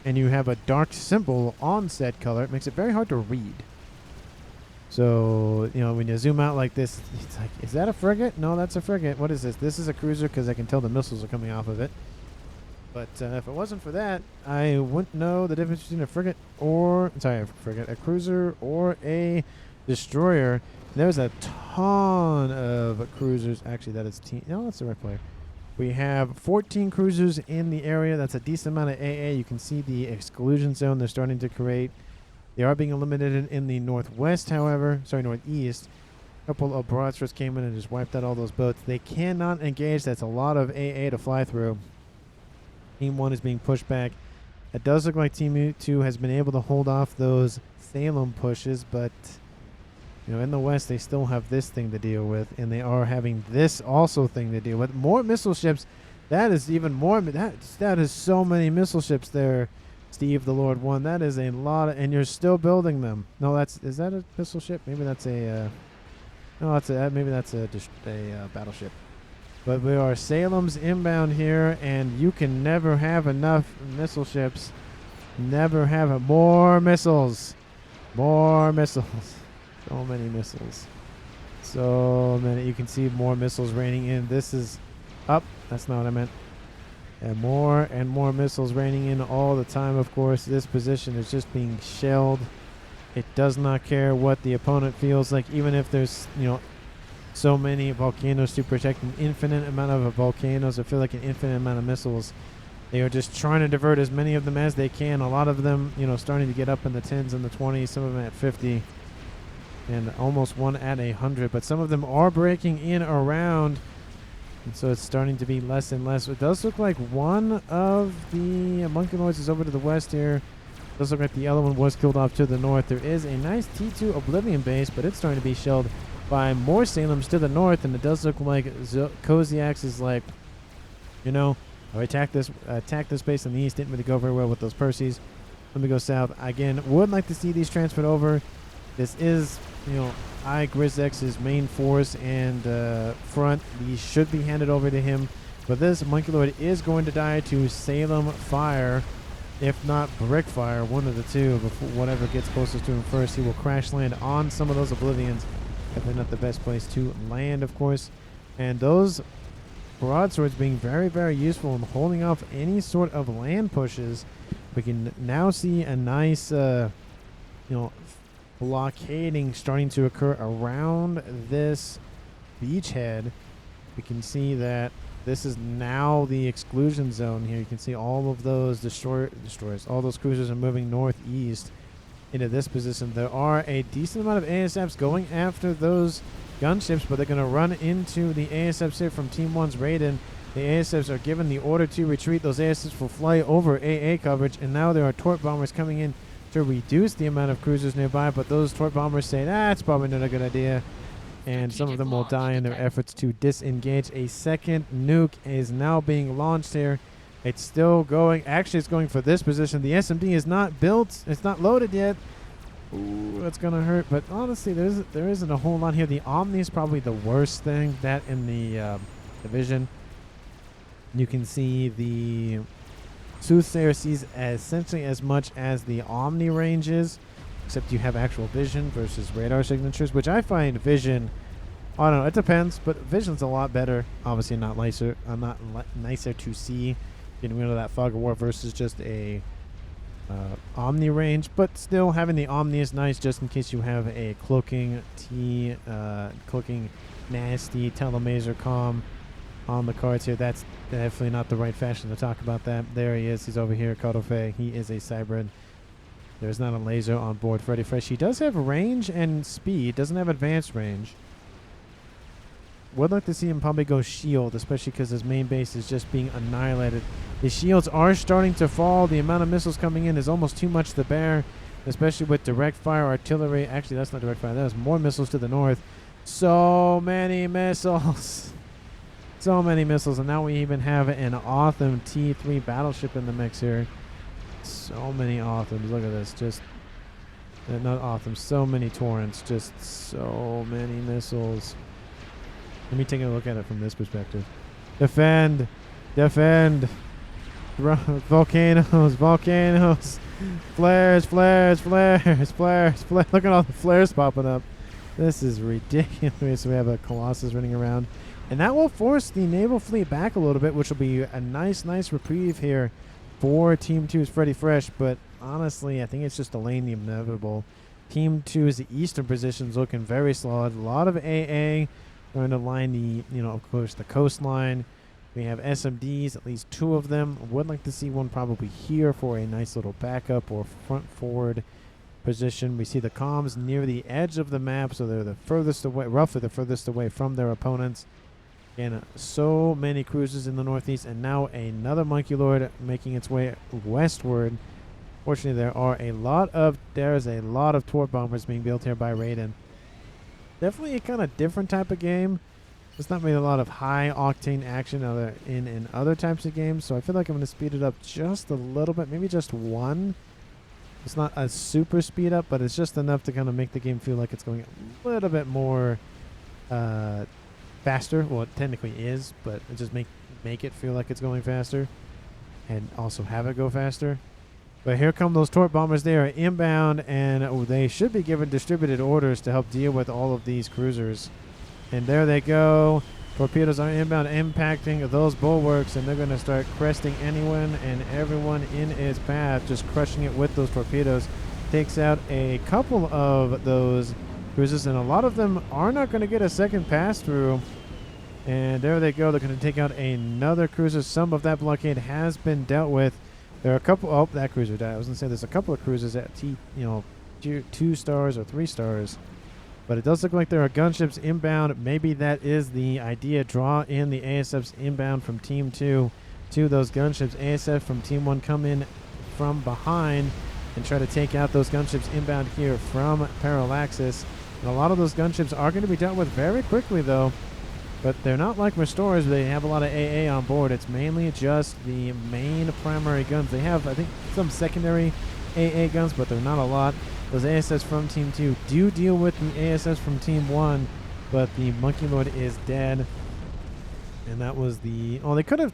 and you have a dark symbol on said color, it makes it very hard to read. So, you know, when you zoom out like this, it's like, is that a frigate? No, that's a frigate. What is this? This is a cruiser because I can tell the missiles are coming off of it. But if it wasn't for that, I wouldn't know the difference between a frigate or, sorry, a cruiser or a destroyer. There's a ton of cruisers. Actually, that is no, that's the right player. We have 14 cruisers in the area. That's a decent amount of AA. You can see the exclusion zone they're starting to create. They are being eliminated in the northwest, however. Sorry, northeast. A couple of broadswords came in and just wiped out all those boats. They cannot engage. That's a lot of AA to fly through. Team 1 is being pushed back. It does look like Team 2 has been able to hold off those Salem pushes, but you know, in the west they still have this thing to deal with, and they are having this also thing to deal with. More missile ships. That is even more. That is so many missile ships there, Steve the Lord One. That is a lot, and you're still building them. No, is that a missile ship? Maybe that's a. No, maybe that's a battleship. But we are Salem's inbound here, and you can never have enough missile ships. Never have more missiles. More missiles. So many missiles. So many. You can see more missiles raining in. This is up. That's not what I meant. And more missiles raining in all the time, of course. This position is just being shelled. It does not care what the opponent feels like, even if there's, you know, so many volcanoes to protect an infinite amount of volcanoes. I feel like an infinite amount of missiles. They are just trying to divert as many of them as they can. A lot of them, you know, starting to get up in the 10s and the 20s, some of them at 50, and almost one at 100. But some of them are breaking in around, and so it's starting to be less and less. It does look like one of the Volcanoes is over to the west here. It does look like the other one was killed off to the north. There is a nice T2 Oblivion base, but it's starting to be shelled by more Salems to the north, and it does look like Koziax is like, you know, I attack this base in the east. Didn't really go very well with those Perseus. Let me go south. Again, would like to see these transferred over. This is, you know, Grizzex's main force and front. These should be handed over to him. But this Monkey Lord is going to die to Salem fire, if not brick fire, one of the two. Before whatever gets closest to him first, he will crash land on some of those Oblivions. Definitely not the best place to land, of course. And those broadswords being very, very useful in holding off any sort of land pushes. We can now see a nice, you know, blockading starting to occur around this beachhead. We can see that this is now the exclusion zone here. You can see all of those destroyers, all those cruisers are moving northeast into this position. There are a decent amount of ASFs going after those gunships, but they're going to run into the ASFs here from Team 1's Raiden. The ASFs are given the order to retreat. Those ASFs will fly over AA coverage, and now there are torp bombers coming in to reduce the amount of cruisers nearby, but those torp bombers say, it's probably not a good idea, and some of them will die in their efforts to disengage. A second nuke is now being launched here. It's still going. Actually, it's going for this position. The SMD is not built. It's not loaded yet. Ooh, that's going to hurt. But honestly, there isn't a whole lot here. The Omni is probably the worst thing. That in the division. You can see the Soothsayer sees essentially as much as the Omni range is, except you have actual vision versus radar signatures, which I find vision, I don't know, it depends, but vision's a lot better. Obviously not nicer to see. Getting rid of that fog of war versus just a Omni range, but still having the Omni is nice just in case you have a cloaking nasty telemaser comm on the cards here. That's definitely not the right fashion to talk about that. There he is. He's over here, Kotofe. He is a Cybrid. There's not a laser on board Freddy Fresh. He does have range and speed. Doesn't have advanced range. Would like to see him probably go shield, especially because his main base is just being annihilated. The shields are starting to fall. The amount of missiles coming in is almost too much to bear, especially with direct fire artillery. Actually, that's not direct fire. There's more missiles to the north. So many missiles. So many missiles. And now we even have an Otham T3 battleship in the mix here. So many Othams. Look at this. Just, not Othams. So many torrents. Just so many missiles. Let me take a look at it from this perspective. Defend. Defend. Volcanoes. Volcanoes. Flares. Flares. Flares. Flares. Flares. Look at all the flares popping up. This is ridiculous. We have a Colossus running around. And that will force the naval fleet back a little bit, which will be a nice reprieve here for Team 2's Freddy Fresh. But honestly, I think it's just delaying the inevitable. Team 2's eastern positions looking very solid. A lot of AA trying to line the, of course, the coastline. We have SMDs, at least 2 of them. Would like to see one probably here for a nice little backup or front forward position. We see the comms near the edge of the map, so they're the furthest away, roughly the furthest away from their opponents. And so many cruisers in the northeast, and now another Monkey Lord making its way westward. Fortunately, there's a lot of torp bombers being built here by Raiden. Definitely a kind of different type of game. There's not really a lot of high octane action in other types of games, so I feel like I'm going to speed it up just a little bit, maybe just 1. It's not a super speed up, but it's just enough to kind of make the game feel like it's going a little bit more faster. Well, it technically is, but it just make it feel like it's going faster, and also have it go faster. But here come those torp bombers. They are inbound, and they should be given distributed orders to help deal with all of these cruisers. And there they go. Torpedoes are inbound, impacting those bulwarks, and they're going to start cresting anyone and everyone in its path, just crushing it with those torpedoes. Takes out a couple of those cruisers, and a lot of them are not going to get a second pass through. And there they go. They're going to take out another cruiser. Some of that blockade has been dealt with. There are a couple. Oh, that cruiser died. I was going to say there's a couple of cruisers at 2 stars or 3 stars. But it does look like there are gunships inbound. Maybe that is the idea. Draw in the ASFs inbound from Team 2 to those gunships. ASF from Team 1 come in from behind and try to take out those gunships inbound here from Parallaxis. And a lot of those gunships are going to be dealt with very quickly, though. But they're not like Restorers. They have a lot of AA on board. It's mainly just the main primary guns. They have, I think, some secondary AA guns, but they're not a lot. Those ASS from Team 2 do deal with the ASS from Team 1, but the Monkey Lord is dead. And that was the... Oh, they could have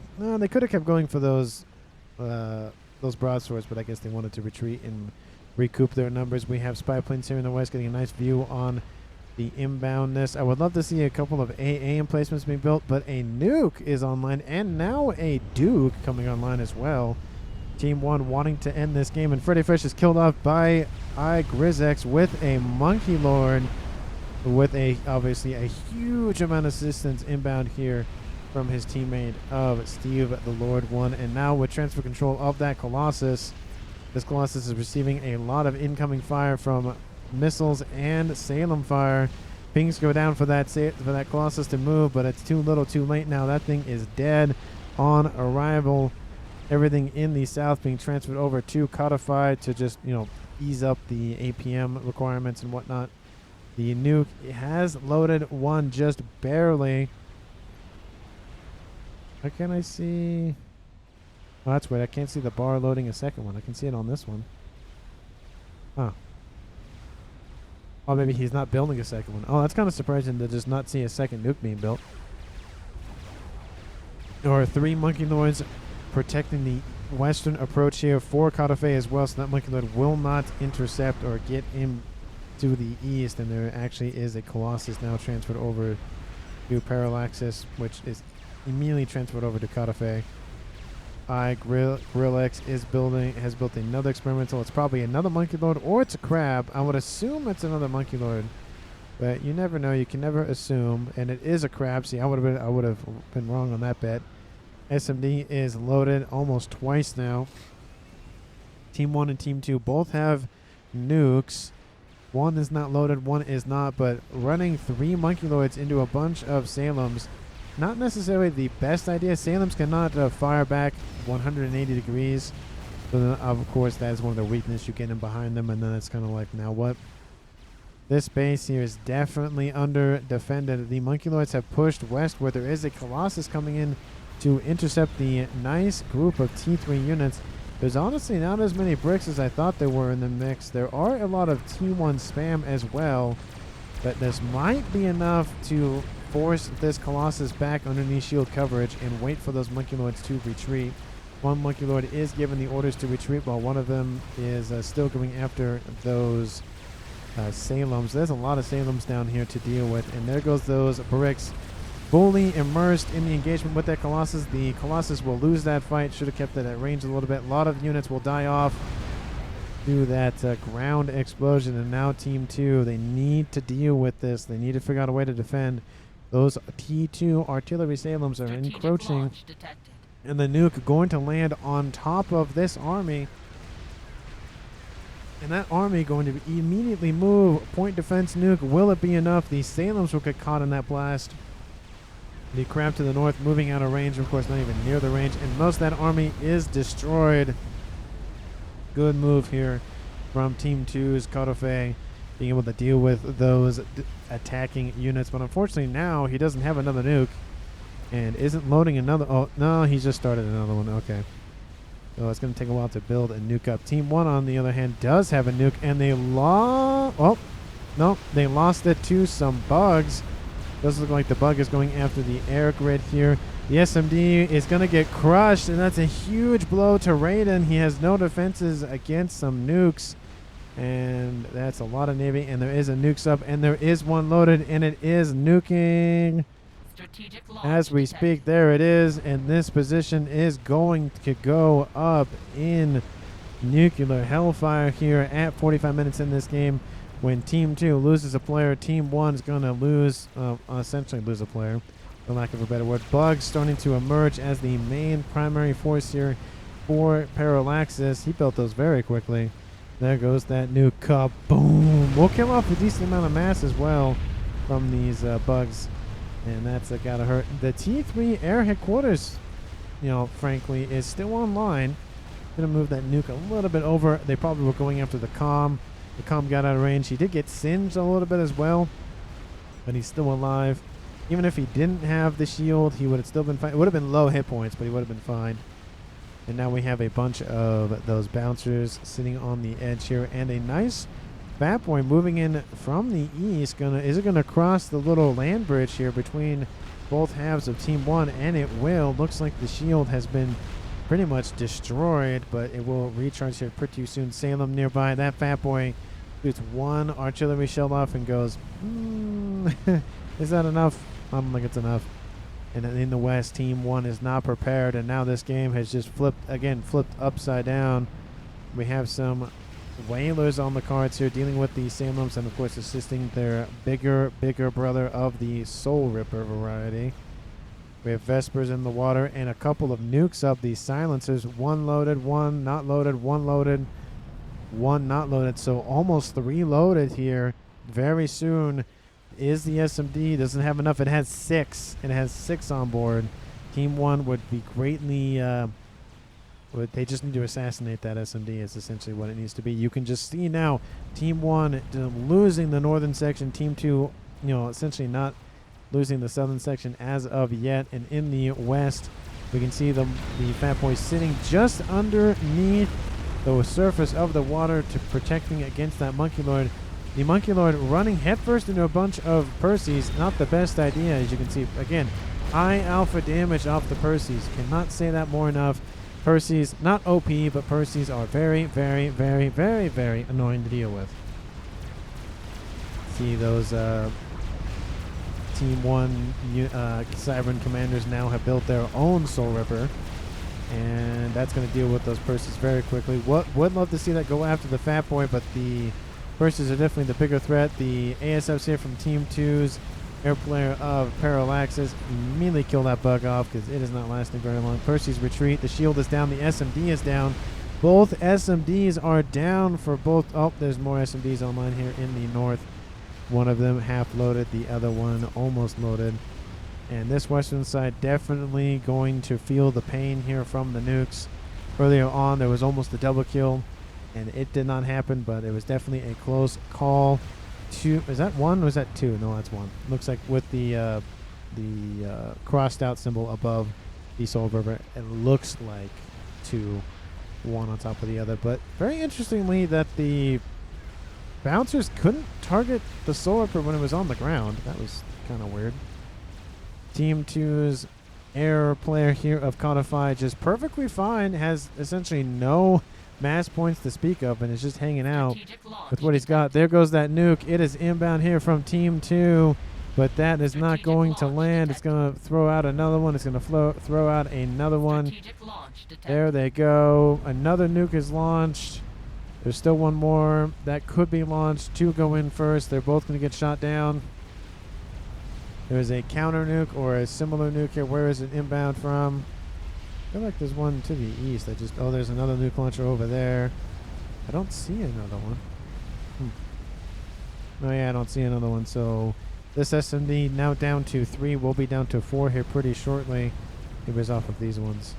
kept going for those broadswords, but I guess they wanted to retreat and recoup their numbers. We have spy planes here in the west getting a nice view on the inboundness. I would love to see a couple of AA emplacements being built, but a nuke is online, and now a Duke coming online as well. Team 1 wanting to end this game, and Freddy Fresh is killed off by Grizex with a Monkey Lord, with obviously a huge amount of assistance inbound here from his teammate of Steve the Lord 1. And now with transfer control of that Colossus, this Colossus is receiving a lot of incoming fire from missiles and Salem fire. Pings go down for that Colossus to move, but it's too little too late now. That thing is dead on arrival. Everything in the south being transferred over to Codified to just, ease up the APM requirements and whatnot. The nuke has loaded one just barely. How can I see? Oh, that's weird. I can't see the bar loading a second one. I can see it on this one. Huh. Oh, maybe he's not building a second one. Oh, that's kind of surprising to just not see a second nuke being built. Or 3 Monkey Lords protecting the western approach here for Codified as well, so that Monkey Lord will not intercept or get into the east. And there actually is a Colossus now transferred over to Parallaxis, which is immediately transferred over to Codified. Grillex has built another experimental. It's probably another Monkey Lord, or it's a crab. I would assume it's another Monkey Lord, but you never know. You can never assume. And it is a crab. See, I would have been wrong on that bet. SMD is loaded almost twice now. Team 1 and Team 2 both have nukes. One is not loaded, one is not, but running 3 Monkey Lords into a bunch of Salems, not necessarily the best idea. Salems cannot fire back 180 degrees. So then, of course, that is one of their weaknesses. You get in behind them, and then it's kind of like, now what? This base here is definitely under defended. The Monkey Lords have pushed west where there is a Colossus coming in to intercept the nice group of T3 units. There's honestly not as many bricks as I thought there were in the mix. There are a lot of T1 spam as well, but this might be enough to force this Colossus back underneath shield coverage and wait for those Monkey Lords to retreat. One Monkey Lord is given the orders to retreat while one of them is still going after those Salems. There's a lot of Salems down here to deal with, and there goes those bricks fully immersed in the engagement with that Colossus. The Colossus will lose that fight. Should have kept it at range a little bit. A lot of units will die off through that ground explosion, and now Team 2, they need to deal with this. They need to figure out a way to defend. Those T2 artillery Salems are encroaching, and the nuke going to land on top of this army. And that army going to immediately move. Point defense nuke. Will it be enough? The Salems will get caught in that blast. The crab to the north moving out of range. Of course, not even near the range. And most of that army is destroyed. Good move here from Team 2's Kotofe, being able to deal with those attacking units. But unfortunately now he doesn't have another nuke and isn't loading another. Oh, no, he just started another one. Okay. So it's going to take a while to build a nuke up. Team 1, on the other hand, does have a nuke, and they lost. Oh, no, they lost it to some bugs. Does look like the bug is going after the air grid here. The SMD is going to get crushed, and that's a huge blow to Raiden. He has no defenses against some nukes, and that's a lot of Navy. And there is a nuke sub, and there is one loaded, and it is nuking. As we speak, there it is, and this position is going to go up in nuclear hellfire here at 45 minutes in this game. When Team 2 loses a player, Team 1 is going to lose, essentially lose a player, for lack of a better word. Bugs starting to emerge as the main primary force here for Parallaxis. He built those very quickly. There goes that nuke. Kaboom! We'll kill off a decent amount of mass as well from these bugs. And that's gotta hurt. The T3 air headquarters, you know, frankly, is still online. Gonna move that nuke a little bit over. They probably were going after the comm. The comm got out of range. He did get singed a little bit as well, but he's still alive. Even if he didn't have the shield, he would have still been fine. It would have been low hit points, but he would have been fine. And now we have a bunch of those bouncers sitting on the edge here, and a nice Fat Boy moving in from the east. Is it gonna cross the little land bridge here between both halves of Team 1? And it will. Looks like the shield has been pretty much destroyed, but it will recharge here pretty soon. Salem nearby. That Fat Boy shoots one artillery shell off and goes, is that enough? I don't think it's enough. And in the west, Team 1 is not prepared, and now this game has just flipped upside down. We have some Whalers on the cards here, dealing with the Salems, and of course assisting their bigger brother of the Soul Ripper variety. We have Vespers in the water and a couple of nukes up. These silencers, one loaded, one not loaded, one loaded, one not loaded. So almost 3 loaded here. Very soon is the SMD. Doesn't have enough. It has 6. It has 6 on board. Team 1 would be greatly... they just need to assassinate that SMD is essentially what it needs to be. You can just see now Team 1 losing the northern section. Team 2, you know, essentially not losing the southern section as of yet. And in the west, we can see the Fat Boy sitting just underneath the surface of the water to protecting against that Monkey Lord. The Monkey Lord running headfirst into a bunch of Perseus. Not the best idea, as you can see. Again, high alpha damage off the Perseus. Cannot say that more enough. Perseus, not OP, but Perseus are very, very, very, very, very annoying to deal with. See those Team 1 Cybern commanders now have built their own Soul Ripper, and that's going to deal with those Perseus very quickly. Would love to see that go after the Fat Boy, but the Perseus are definitely the bigger threat. The ASFs here from Team 2's air player of Parallaxis immediately kill that bug off because it is not lasting very long. Perseus retreat. The shield is down. The SMD is down. Both SMDs are down for both. Oh, there's more SMDs online here in the north. One of them half loaded, the other one almost loaded. And this western side definitely going to feel the pain here from the nukes. Earlier on, there was almost a double kill, and it did not happen, but it was definitely a close call. Is that one or is that two? No, that's one. Looks like with the crossed out symbol above the soul river, it looks like two, one on top of the other. But very interestingly that the bouncers couldn't target the soul river when it was on the ground. That was kind of weird. Team 2's air player here of Codify just perfectly fine, has essentially no mass points to speak of, and is just hanging out with what he's got. There goes that nuke. It is inbound here from Team 2, but that is not going to land. It's going to throw out another one. It's going to throw out another one. There they go. Another nuke is launched. There's still one more that could be launched. Two go in first. They're both going to get shot down. There's a counter nuke or a similar nuke here. Where is it inbound from? I feel like there's one to the east. Oh, there's another nuke launcher over there. I don't see another one. Oh yeah, I don't see another one. So this SMD now down to 3. We'll be down to 4 here pretty shortly. It was off of these ones.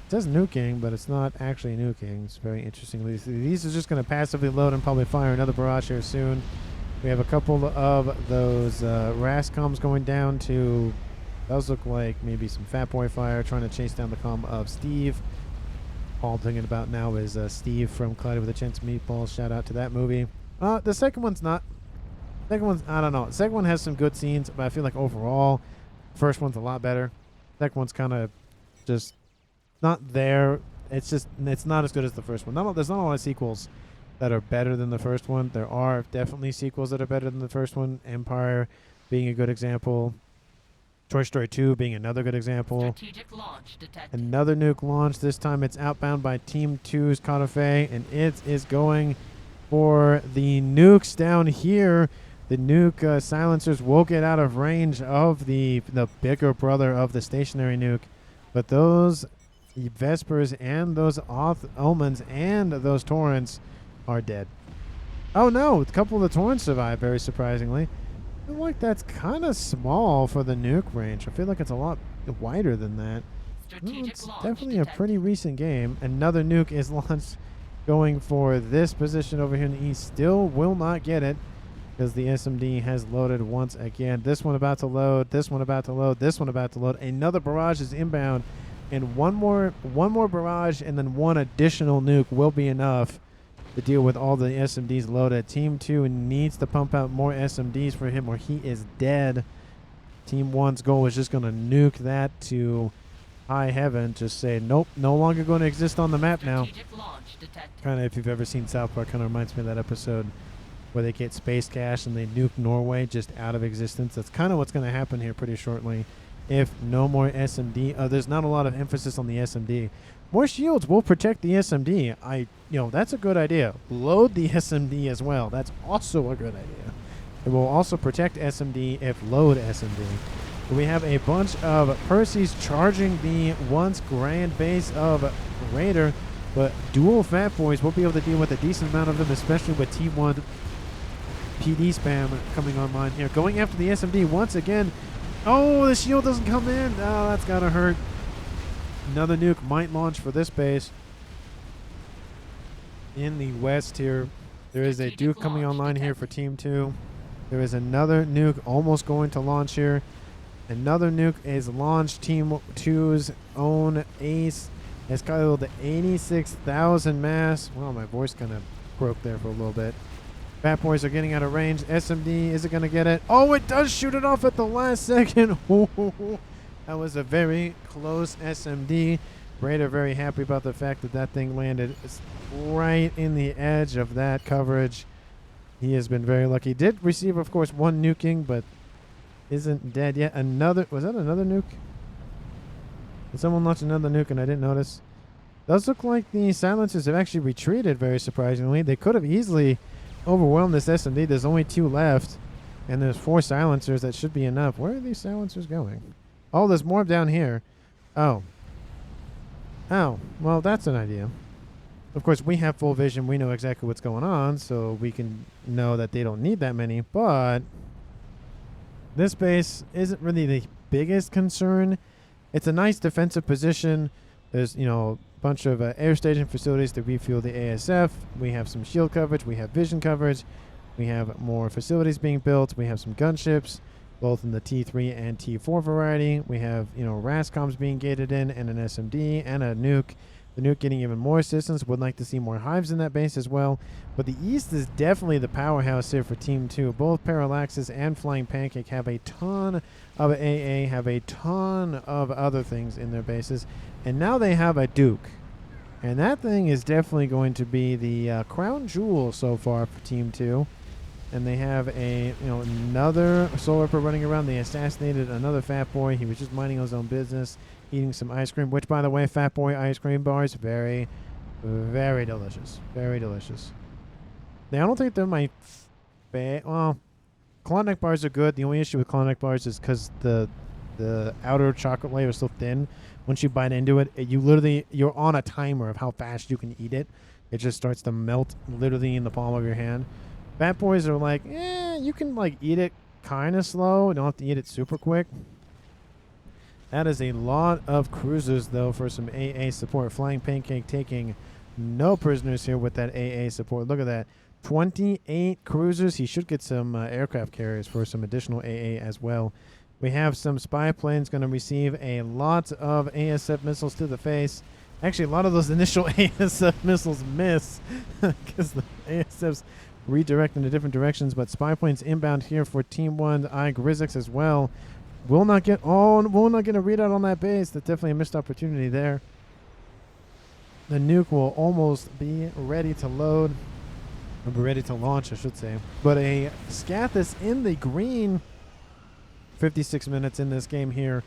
It says nuking, but it's not actually nuking. It's very interesting. These are just going to passively load and probably fire another barrage here soon. We have a couple of those RASCOMs going down to, those look like maybe some Fat Boy fire, trying to chase down the comm of Steve. All I'm thinking about now is Steve from Cloudy with a Chance of Meatballs. Shout out to that movie. The second one's not. Second one's, I don't know. The second one has some good scenes, but I feel like overall, first one's a lot better. Second one's kind of just not there. It's just, it's not as good as the first one. There's not a lot of sequels that are better than the first one. There are definitely sequels that are better than the first one. Empire being a good example. Toy Story 2 being another good example. Another nuke launch. This time it's outbound by Team 2's Codifay, and it is going for the nukes down here. The nuke silencers will get out of range of the bigger brother of the stationary nuke, but those Vespers and those Omens and those Torrents are dead. Oh no, a couple of the Torrents survived, very surprisingly. I feel like that's kind of small for the nuke range. I feel like it's a lot wider than that. Well, it's definitely a pretty recent game. Another nuke is launched going for this position over here in the east. Still will not get it because the SMD has loaded once again. This one about to load, this one about to load, this one about to load. Another barrage is inbound, and one more barrage and then one additional nuke will be enough to deal with all the SMDs loaded. Team 2 needs to pump out more SMDs for him or he is dead. Team 1's goal is just going to nuke that to high heaven. Just say, nope, no longer going to exist on the map now. Kind of, if you've ever seen South Park, kind of reminds me of that episode where they get space cash and they nuke Norway just out of existence. That's kind of what's going to happen here pretty shortly. If no more SMD, there's not a lot of emphasis on the SMD. More shields will protect the SMD. That's a good idea. Load the SMD as well. That's also a good idea. It will also protect SMD if load SMD. We have a bunch of Percys charging the once grand base of Raider, but dual Fat Boys will be able to deal with a decent amount of them, especially with T1 PD spam coming online here. Going after the SMD once again. Oh, the shield doesn't come in. Oh, that's gotta hurt. Another nuke might launch for this base. In the west here, there is a Duke coming online here for Team 2. There is another nuke almost going to launch here. Another nuke is launched. Team 2's own ace has killed 86,000 mass. Well, my voice kind of broke there for a little bit. Fat Boys are getting out of range. SMD, is it going to get it? Oh, it does shoot it off at the last second. That was a very close SMD. Raider very happy about the fact that that thing landed right in the edge of that coverage. He has been very lucky. Did receive, of course, one nuking, but isn't dead yet. Was that another nuke? Did someone launch another nuke and I didn't notice? Does look like the silencers have actually retreated, very surprisingly. They could have easily overwhelmed this SMD. There's only 2 left, and there's 4 silencers. That should be enough. Where are these silencers going? Oh, there's more down here. Oh. Oh, well, that's an idea. Of course, we have full vision. We know exactly what's going on, so we can know that they don't need that many. But this base isn't really the biggest concern. It's a nice defensive position. There's, a bunch of air station facilities to refuel the ASF. We have some shield coverage. We have vision coverage. We have more facilities being built. We have some gunships, both in the T3 and T4 variety. We have, RASCOMs being gated in, and an SMD, and a nuke. The nuke getting even more assistance. Would like to see more hives in that base as well. But the East is definitely the powerhouse here for Team 2. Both Parallaxes and Flying Pancake have a ton of AA, have a ton of other things in their bases. And now they have a Duke. And that thing is definitely going to be the crown jewel so far for Team 2. And they have another Solar Ripper running around. They assassinated another Fat Boy. He was just minding his own business, eating some ice cream, which, by the way, Fat Boy ice cream bars, very, very delicious. Very delicious. I don't think they're my well, Klondike bars are good. The only issue with Klondike bars is because the outer chocolate layer is so thin. Once you bite into it, you're on a timer of how fast you can eat it. It just starts to melt literally in the palm of your hand. Fat Boys are like, you can eat it kind of slow. You don't have to eat it super quick. That is a lot of cruisers, though, for some AA support. Flying Pancake taking no prisoners here with that AA support. Look at that. 28 cruisers. He should get some aircraft carriers for some additional AA as well. We have some spy planes going to receive a lot of ASF missiles to the face. Actually, a lot of those initial ASF missiles miss because the ASFs redirect into different directions, but spy planes inbound here for Team 1. Grizzix as well. Will not get a readout on that base. That's definitely a missed opportunity there. The nuke will almost be ready to load. Or be ready to launch, I should say. But a Scathus in the green. 56 minutes in this game here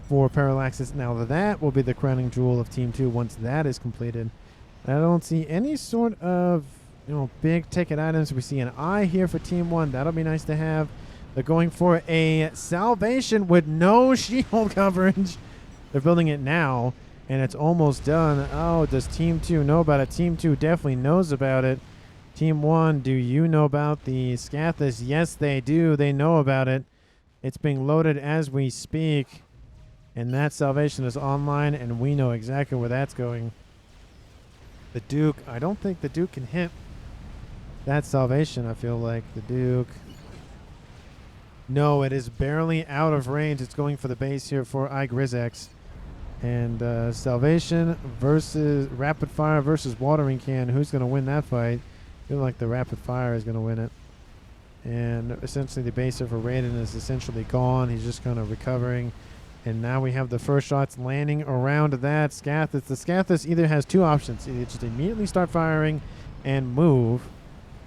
for Parallaxes. Now that will be the crowning jewel of Team 2 once that is completed. I don't see any sort of big ticket items. We see an eye here for Team 1. That'll be nice to have. They're going for a salvation with no shield coverage. They're building it now, and it's almost done. Oh, does Team 2 know about it? Team 2 definitely knows about it. Team 1, do you know about the Scathus? Yes, they do. They know about it. It's being loaded as we speak, and that salvation is online, and we know exactly where that's going. The Duke, I don't think the Duke can hit that salvation, I feel like. The Duke. No, it is barely out of range. It's going for the base here for Grizzix. And salvation versus rapid fire versus watering can. Who's going to win that fight? I feel like the rapid fire is going to win it. And essentially the base for Raiden is essentially gone. He's just kind of recovering. And now we have the first shots landing around that Scathus. The Scathus either has two options. Either just immediately start firing and move.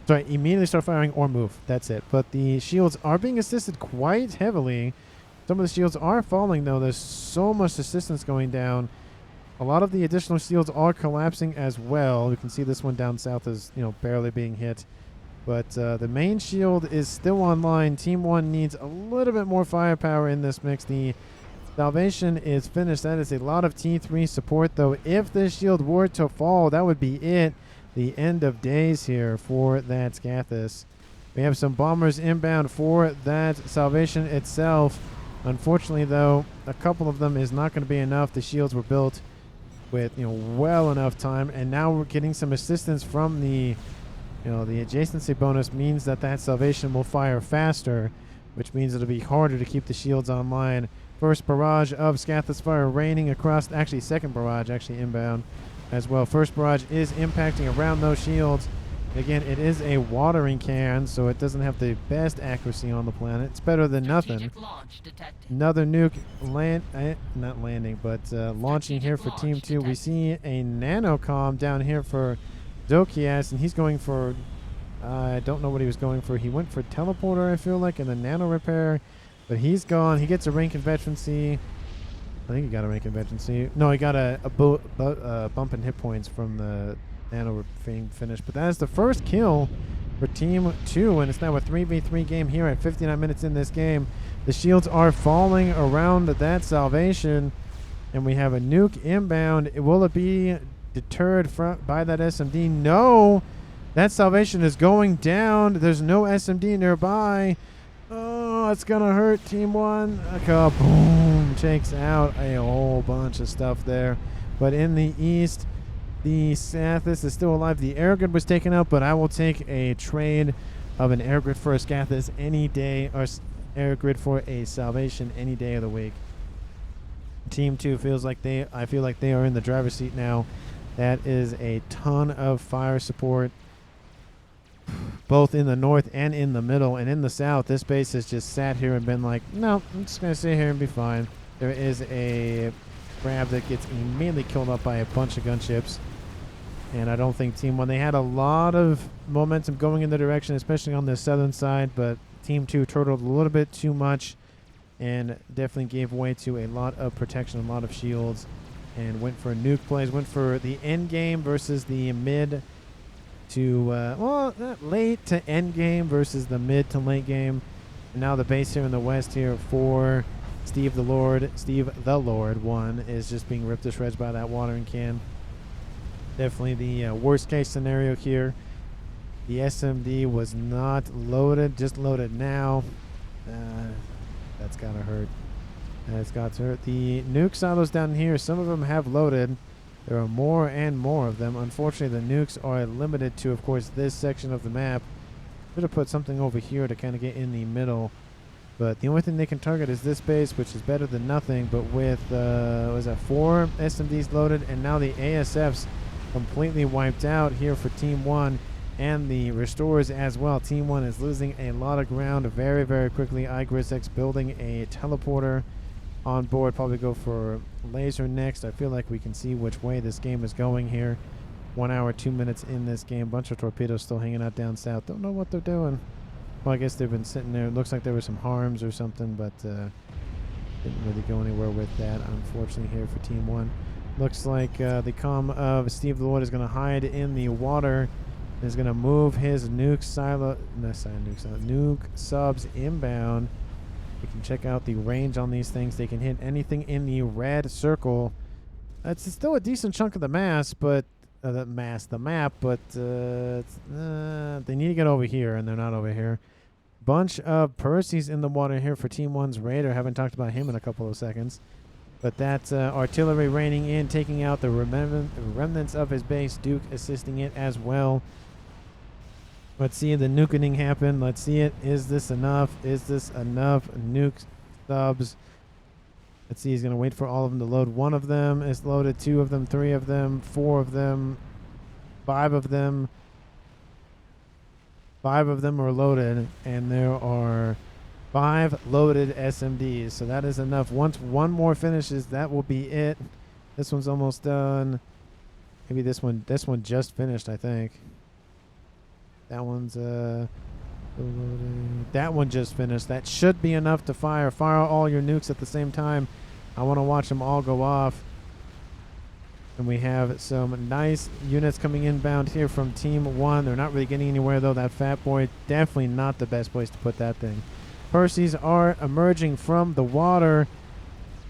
Sorry, immediately start firing or move. That's it. But the shields are being assisted quite heavily. Some of the shields are falling, though. There's so much assistance going down. A lot of the additional shields are collapsing as well. You can see this one down south is, barely being hit. But the main shield is still online. Team 1 needs a little bit more firepower in this mix. The salvation is finished. That is a lot of T3 support, though. If this shield were to fall, that would be it. The end of days here for that Scathus. We have some bombers inbound for that salvation itself. Unfortunately, though, a couple of them is not going to be enough. The shields were built with, well enough time. And now we're getting some assistance from the... the adjacency bonus means that salvation will fire faster, which means it'll be harder to keep the shields online. First barrage of Scathus fire raining across, actually second barrage actually inbound as well. First barrage is impacting around those shields. Again, it is a watering can, so it doesn't have the best accuracy on the planet. It's better than nothing. Another nuke not landing, but launching here for Team 2. We see a nanocom down here for Zokias, and he's going for, I don't know what he was going for. He went for teleporter, I feel like, and the nano repair, but he's gone. He gets a rank in veterancy. I think he got a rank in veterancy. No, he got a bump in hit points from the nano thing finish. But that is the first kill for Team 2, and it's now a 3v3 game here at 59 minutes in this game. The shields are falling around that salvation. And we have a nuke inbound. Will it be deterred by that SMD? No! That salvation is going down. There's no SMD nearby. Oh, it's going to hurt Team 1. Boom! Takes out a whole bunch of stuff there. But in the east, the Scathis is still alive. The air grid was taken out, but I will take a trade of an air grid for a Scathis any day, or air grid for a salvation any day of the week. Team 2 feels like I feel like they are in the driver's seat now. That is a ton of fire support, both in the north and in the middle. And in the south, this base has just sat here and been like, no, I'm just going to sit here and be fine. There is a grab that gets immediately killed up by a bunch of gunships. And I don't think Team 1, they had a lot of momentum going in the direction, especially on the southern side, but Team 2 turtled a little bit too much and definitely gave way to a lot of protection, a lot of shields, and went for nuke plays, went for the end game versus the mid to, late to end game versus the mid to late game. And now the base here in the west here for Steve the Lord 1 is just being ripped to shreds by that watering can. Definitely the worst case scenario here. The SMD was not loaded, just loaded now. That's gotta hurt. That's got to hurt. The nuke silos down here, some of them have loaded. There are more and more of them. Unfortunately, the nukes are limited to, of course, this section of the map. Should have put something over here to kind of get in the middle. But the only thing they can target is this base, which is better than nothing. But with, was that 4 SMDs loaded, and now the ASFs completely wiped out here for Team 1. And the restorers as well. Team 1 is losing a lot of ground very, very quickly. iGrisX building a teleporter on board. Probably go for laser next. I feel like we can see which way this game is going here. 1 hour, 2 minutes in this game. Bunch of torpedoes still hanging out down south. Don't know what they're doing. Well, I guess they've been sitting there. It looks like there were some harms or something, but didn't really go anywhere with that, unfortunately, here for Team 1. Looks like the comm of Steve the Lord is going to hide in the water. Is going to move his nuke subs inbound. We can check out the range on these things. They can hit anything in the red circle. It's still a decent chunk of the map, but they need to get over here, and they're not over here. Bunch of Percy's in the water here for Team 1's Raider. Haven't talked about him in a couple of seconds. But that's artillery raining in, taking out the remnants of his base. Duke assisting it as well. Let's see the nuking happen. Let's see it. Is this enough? Is this enough? Nuke subs. Let's see. He's going to wait for all of them to load. 1 of them is loaded. 2 of them. 3 of them. 4 of them. 5 of them. 5 of them are loaded. And there are 5 loaded SMDs. So that is enough. Once 1 more finishes, that will be it. This one's almost done. Maybe this one just finished, I think. That one's that one just finished. That should be enough to fire. Fire all your nukes at the same time. I want to watch them all go off. And we have some nice units coming inbound here from Team 1. They're not really getting anywhere though. That fat boy, definitely not the best place to put that thing. Percy's are emerging from the water.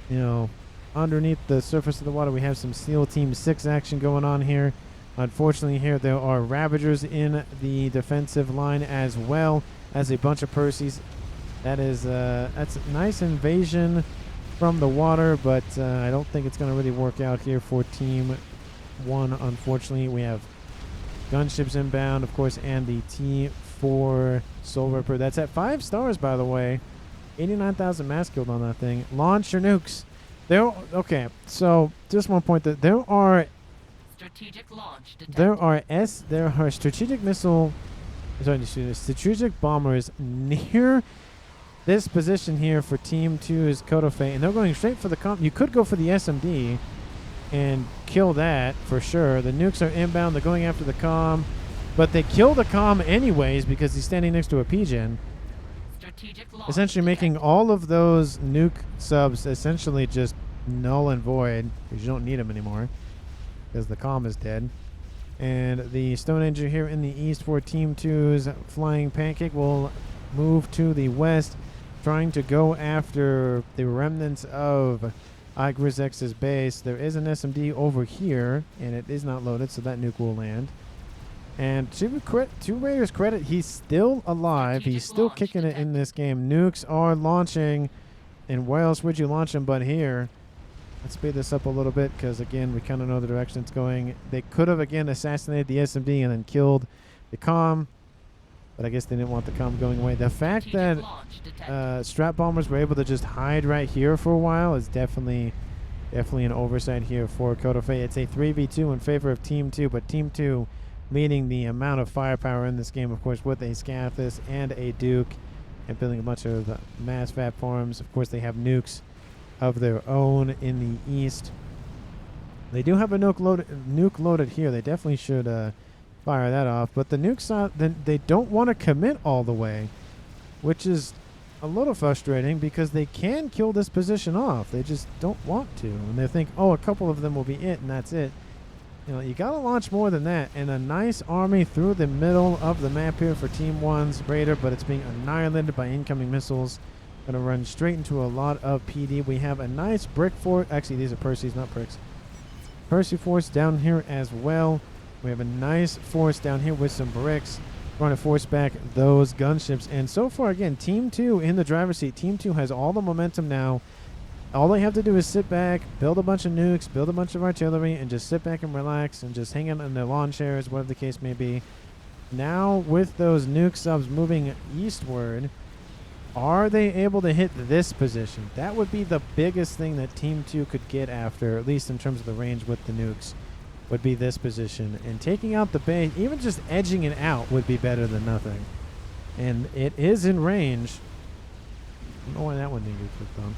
You know, underneath the surface of the water, we have some SEAL Team 6 action going on here. Unfortunately, here there are Ravagers in the defensive line as well as a bunch of Percy's. That's a nice invasion from the water, but I don't think it's going to really work out here for Team 1. Unfortunately, we have gunships inbound, of course, and the T4 Soul Ripper. That's at 5 stars, by the way. 89,000 mass killed on that thing. Launch your nukes. Okay, so just one point that there are strategic bombers near this position here for Team 2's Kotofe, and they're going straight for the comp. You could go for the SMD and kill that for sure. The nukes are inbound. They're going after the comm, but they kill the comm anyways because he's standing next to a PGen. Essentially making all of those nuke subs essentially just null and void because you don't need them anymore because the comm is dead. And the Stone Ager here in the east for Team 2's Flying Pancake will move to the west, trying to go after the remnants of iGrizX's base. There is an SMD over here, and it is not loaded, so that nuke will land. And to Raider's credit, he's still alive. He's still kicking it in this game. Nukes are launching, and where else would you launch them but here? Let's speed this up a little bit because, again, we kind of know the direction it's going. They could have, again, assassinated the SMD and then killed the comm, but I guess they didn't want the comm going away. The fact that strap bombers were able to just hide right here for a while is definitely an oversight here for Kotofe. It's a 3v2 in favor of Team 2, but Team 2 leading the amount of firepower in this game, of course, with a Scathis and a Duke, and building a bunch of mass FAF farms. Of course, they have nukes of their own in the east. They do have a nuke loaded here. They definitely should fire that off. But the nukes, they don't want to commit all the way, which is a little frustrating because they can kill this position off. They just don't want to. And they think, oh, a couple of them will be it, and that's it. You know, you got to launch more than that. And a nice army through the middle of the map here for Team 1's Raider, but it's being annihilated by incoming missiles. Going to run straight into a lot of PD. We have a nice brick fort. Actually, these are Percy's, not bricks. Percy force down here as well. We have a nice force down here with some bricks. Trying to force back those gunships. And so far, again, Team 2 in the driver's seat. Team 2 has all the momentum now. All they have to do is sit back, build a bunch of nukes, build a bunch of artillery, and just sit back and relax and just hang out in their lawn chairs, whatever the case may be. Now, with those nuke subs moving eastward, are they able to hit this position? That would be the biggest thing that Team 2 could get after, at least in terms of the range with the nukes, would be this position. And taking out the base, even just edging it out, would be better than nothing. And it is in range. I don't know why that one didn't get clicked on.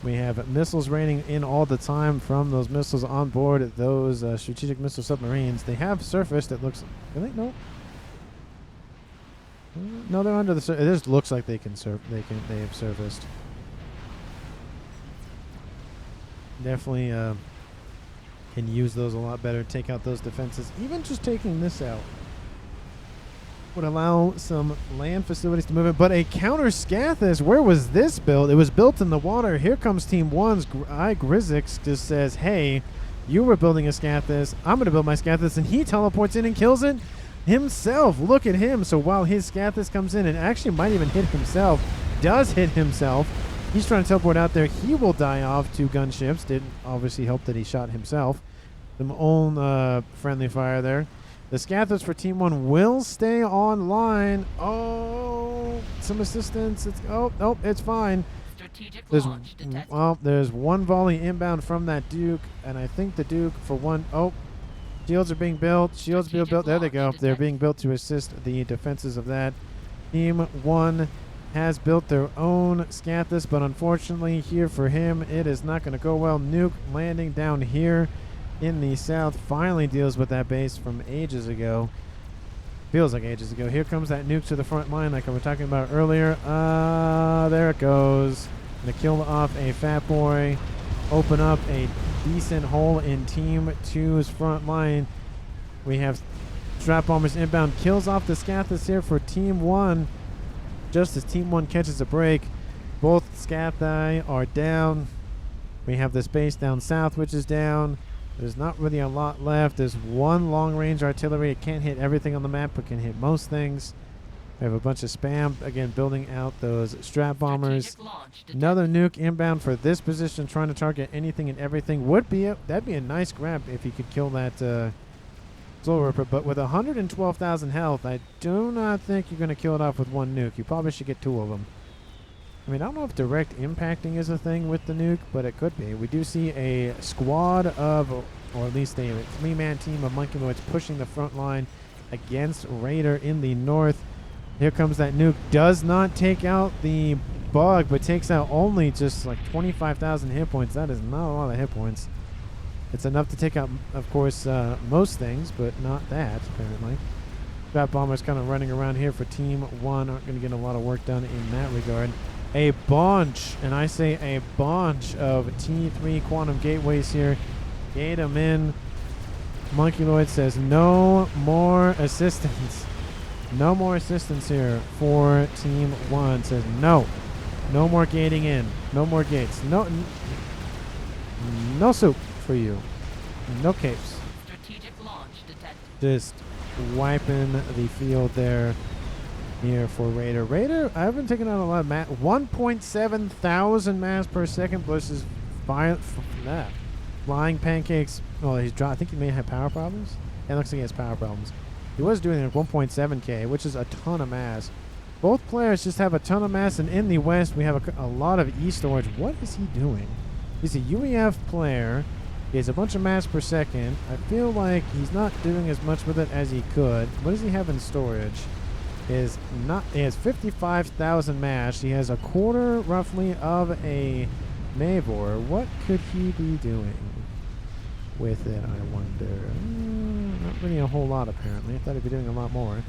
We have missiles raining in all the time from those missiles on board those strategic missile submarines. They have surfaced. It looks. Really? No. No, they're under the surface. It just looks like they can surf. They have surfaced. Definitely can use those a lot better. Take out those defenses. Even just taking this out would allow some land facilities to move in. But a counter Scathis, where was this built? It was built in the water. Here comes Team 1's iGrizix just says, hey, you were building a Scathis. I'm going to build my Scathis. And he teleports in and kills it himself. Look at him. So while his Scathis comes in and actually might even hit himself, does hit himself. He's trying to teleport out there. He will die off 2 gunships. Didn't obviously help that he shot himself. Some own friendly fire there. The Scathis for Team 1 will stay online. Oh, some assistance. It's fine. There's one volley inbound from that Duke, and I think the Duke for one. Oh, shields are being built. Shields being built. There they go. They're being built to assist the defenses of that. Team 1 has built their own Scathis, but unfortunately here for him, it is not going to go well. Nuke landing down here in the south finally deals with that base from ages ago. Feels like ages ago. Here comes that nuke to the front line like I was talking about earlier. There it goes. Gonna kill off a fat boy. Open up a decent hole in Team 2's front line. We have strap bombers inbound. Kills off the Scathis here for Team 1. Just as Team 1 catches a break. Both Scathi are down. We have this base down south which is down. There's not really a lot left. There's one long-range artillery. It can't hit everything on the map, but can hit most things. We have a bunch of spam, again, building out those strap bombers. Another nuke inbound for this position, trying to target anything and everything. That'd be a nice grab if you could kill that Soul Ripper. But with 112,000 health, I do not think you're going to kill it off with one nuke. You probably should get 2 of them. I mean, I don't know if direct impacting is a thing with the nuke, but it could be. We do see a squad of, or at least a 3-man team of Monkey Lords pushing the front line against Raider in the north. Here comes that nuke. Does not take out the bug, but takes out only just like 25,000 hit points. That is not a lot of hit points. It's enough to take out, of course, most things, but not that, apparently. Strap bombers kind of running around here for Team 1. Aren't going to get a lot of work done in that regard. A bunch, and I say a bunch of T3 quantum gateways here. Gate them in. Monkey Lloyd says no more assistance. No more assistance here for Team 1. Says no. No more gating in. No more gates. No. No soup for you. No capes. Strategic launch detected. Just wiping the field there here for Raider. Raider, I haven't taken out a lot of mass. 1.7 thousand mass per second versus flying pancakes. Well, I think he may have power problems. It looks like he has power problems. He was doing like 1.7k, which is a ton of mass. Both players just have a ton of mass, and in the West, we have a lot of E-storage. What is he doing? He's a UEF player. He has a bunch of mass per second. I feel like he's not doing as much with it as he could. What does he have in storage? He has 55,000 mass. He has a quarter, roughly, of a Naval. What could he be doing with it, I wonder? Not really a whole lot, apparently. I thought he'd be doing a lot more.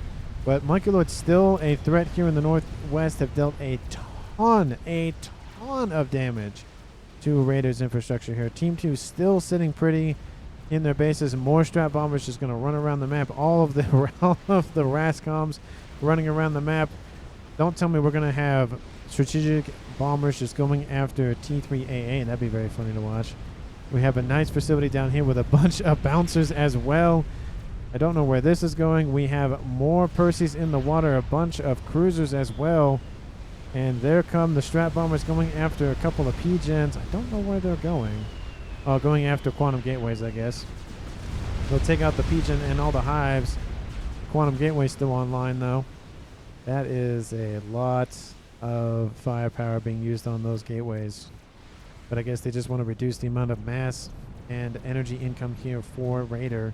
But Monkey Lord's still a threat here in the Northwest. Have dealt a ton of damage to Raiders' infrastructure here. Team 2 still sitting pretty in their bases. More strat bombers just going to run around the map. All of the RASCOMs running around the map. Don't tell me we're going to have strategic bombers just going after T3AA. That'd be very funny to watch. We have a nice facility down here with a bunch of bouncers as well. I don't know where this is going. We have more Percys in the water, a bunch of cruisers as well. And there come the strat bombers going after a couple of P-gens. I don't know where they're going. Oh, going after quantum gateways, I guess. They'll take out the P-gen and all the hives. Quantum gateway still online, though. That is a lot of firepower being used on those gateways. But I guess they just want to reduce the amount of mass and energy income here for Raider.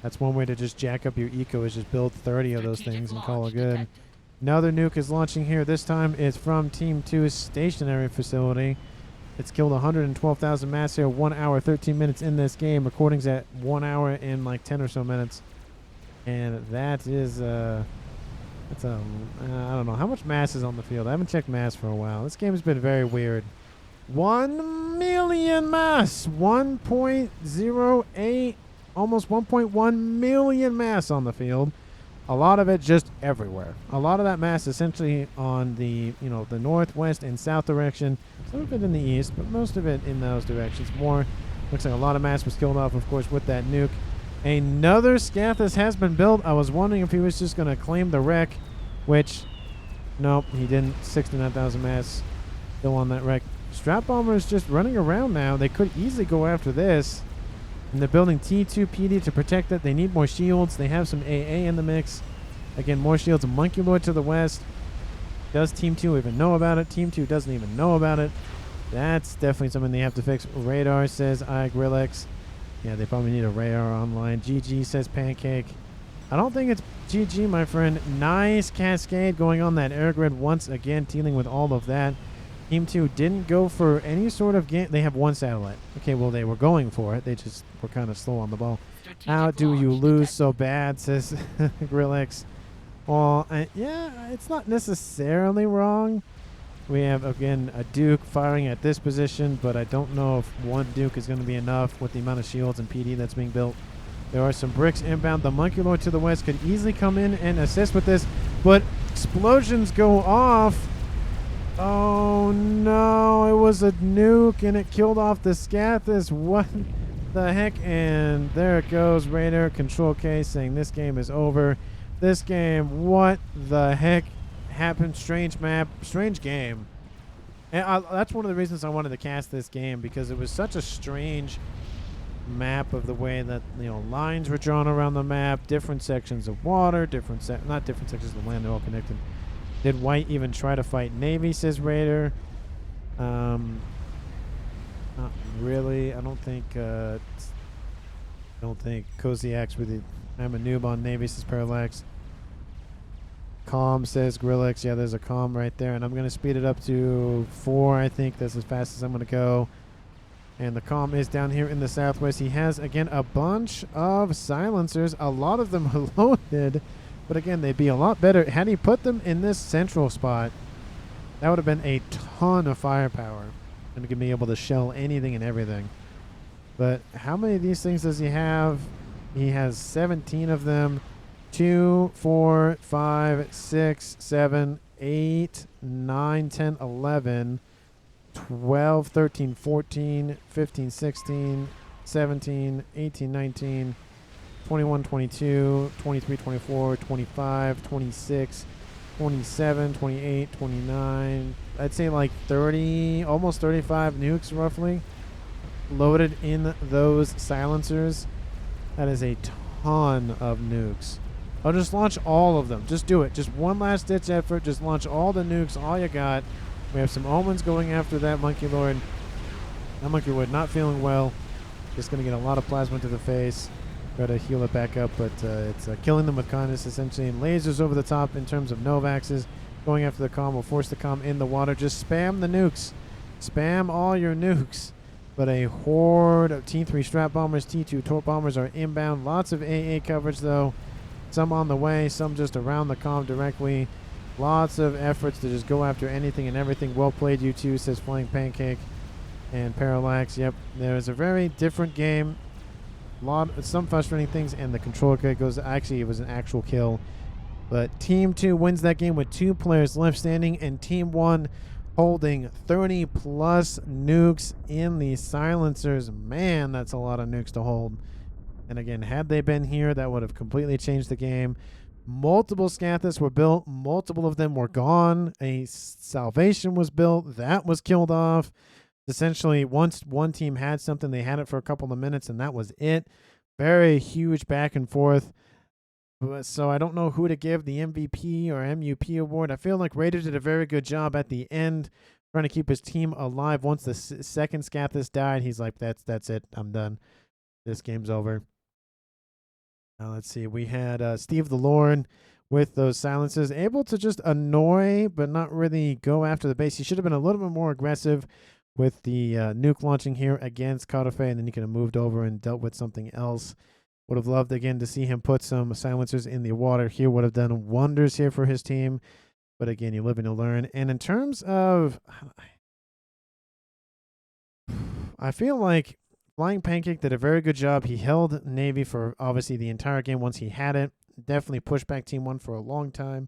That's one way to just jack up your eco, is just build 30 of those things and call it good. Another nuke is launching here. This time it's from Team 2's stationary facility. It's killed 112,000 mass here, 1 hour, 13 minutes in this game. Recording's at 1 hour and like 10 or so minutes. And that is, I don't know. How much mass is on the field? I haven't checked mass for a while. This game has been very weird. 1 million mass! 1.08, almost 1.1 million mass on the field. A lot of it just everywhere. A lot of that mass essentially on the, the northwest and south direction. Some of it in the east, but most of it in those directions. More, looks like a lot of mass was killed off, of course, with that nuke. Another Scathus has been built. I was wondering if he was just going to claim the wreck, which, nope, he didn't. 69,000 mass still on that wreck. Strat bombers just running around now. They could easily go after this. And they're building T2 PD to protect it. They need more shields. They have some AA in the mix. Again, more shields. Monkey Lord to the west. Does Team 2 even know about it? Team 2 doesn't even know about it. That's definitely something they have to fix. Radar says Grillex. Yeah, they probably need a radar online. GG says Pancake. I don't think it's GG, my friend. Nice cascade going on that air grid once again, dealing with all of that. Team 2 didn't go for any sort of game. They have one satellite. Okay, well, they were going for it. They just were kind of slow on the ball. How do you lose so bad, says Grillex. Well, yeah, it's not necessarily wrong. We have, again, a Duke firing at this position, but I don't know if one Duke is going to be enough with the amount of shields and PD that's being built. There are some bricks inbound. The Monkey Lord to the west could easily come in and assist with this, but explosions go off. Oh no, it was a nuke and it killed off the Scathus. What the heck? And there it goes. Raider Control K saying this game is over. This game, what the heck happened? Strange map, strange game. And that's one of the reasons I wanted to cast this game, because it was such a strange map of the way that, lines were drawn around the map, different sections of water, not different sections of land, they're all connected. Did White even try to fight Navy, says Raider? Not really. I don't think Koziak's with it. I'm a noob on Navy, says Parallax. Calm, says Grillex. Yeah, there's a calm right there. And I'm going to speed it up to 4, I think. That's as fast as I'm going to go. And the calm is down here in the southwest. He has, again, a bunch of silencers. A lot of them are loaded. But again, they'd be a lot better. Had he put them in this central spot, that would have been a ton of firepower. And he could be able to shell anything and everything. But how many of these things does he have? He has 17 of them. 2, 4, 5, 6, 7, 8, 9, 10, 11. 12, 13, 14, 15, 16, 17, 18, 19, 21, 22, 23, 24, 25, 26, 27, 28, 29. I'd say like 30, almost 35 nukes roughly loaded in those silencers. That is a ton of nukes. I'll just launch all of them. Just do it. Just one last ditch effort. Just launch all the nukes, all you got. We have some omens going after that Monkey Lord. That Monkey Lord not feeling well. Just going to get a lot of plasma to the face. Got to heal it back up, but it's killing them with kindness essentially. And lasers over the top in terms of Novaxes. Going after the comm will force the comm in the water. Just spam the nukes. Spam all your nukes. But a horde of T3 strat bombers, T2 torp bombers are inbound. Lots of AA coverage though. Some on the way, some just around the comm directly. Lots of efforts to just go after anything and everything. Well played, you two, says Flying Pancake. And Parallax, yep. There's a very different game. Some frustrating things, and the control kit goes. Actually, it was an actual kill. But Team 2 wins that game with 2 players left standing, and Team 1 holding 30 plus nukes in the silencers. Man, that's a lot of nukes to hold. And again, had they been here, that would have completely changed the game. Multiple Scathus were built. Multiple of them were gone. A Salvation was built. That was killed off. Essentially, once one team had something, they had it for a couple of minutes, and that was it. Very huge back and forth. So I don't know who to give the MVP or MUP award. I feel like Raider did a very good job at the end, trying to keep his team alive. Once the second Scathus died, he's like, that's it. I'm done. This game's over. Now let's see. We had Steve the Lord with those silences, able to just annoy, but not really go after the base. He should have been a little bit more aggressive with the nuke launching here against Counterfeit, and then he could have moved over and dealt with something else. Would have loved, again, to see him put some silencers in the water here. Would have done wonders here for his team. But again, you live and you learn. And in terms of, I feel like Flying Pancake did a very good job. He held Navy for obviously the entire game once he had it. Definitely pushed back Team 1 for a long time.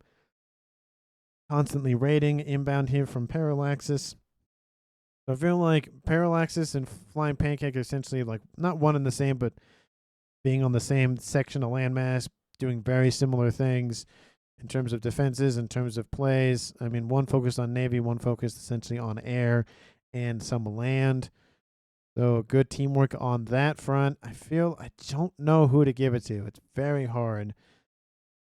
Constantly raiding inbound here from Parallaxis. So I feel like Parallaxis and Flying Pancake are essentially like not one and the same, but being on the same section of landmass, doing very similar things in terms of defenses, in terms of plays. I mean, one focused on Navy, one focused essentially on air and some land. So good teamwork on that front. I don't know who to give it to. It's very hard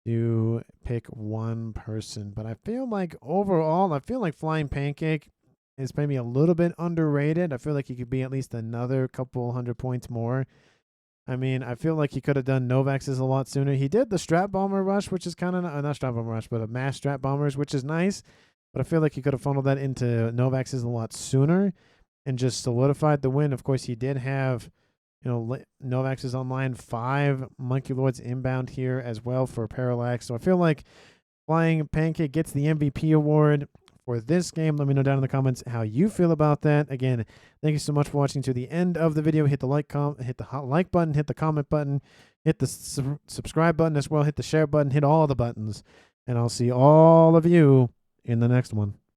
to pick one person. But I feel like overall, Flying Pancake is maybe a little bit underrated. I feel like he could be at least another couple 100 points more. I mean, I feel like he could have done Novaxes a lot sooner. He did the Strat Bomber Rush, which is kind of not Strat Bomber Rush, but a mass Strat Bombers, which is nice. But I feel like he could have funneled that into Novaxes a lot sooner and just solidified the win. Of course, he did have, Novaxes online, 5 Monkey Lords inbound here as well for Parallax. So I feel like Flying Pancake gets the MVP award for this game. Let me know down in the comments how you feel about that. Again, thank you so much for watching to the end of the video. Hit the like button, hit the comment button, hit the subscribe button as well, hit the share button, hit all the buttons, and I'll see all of you in the next one.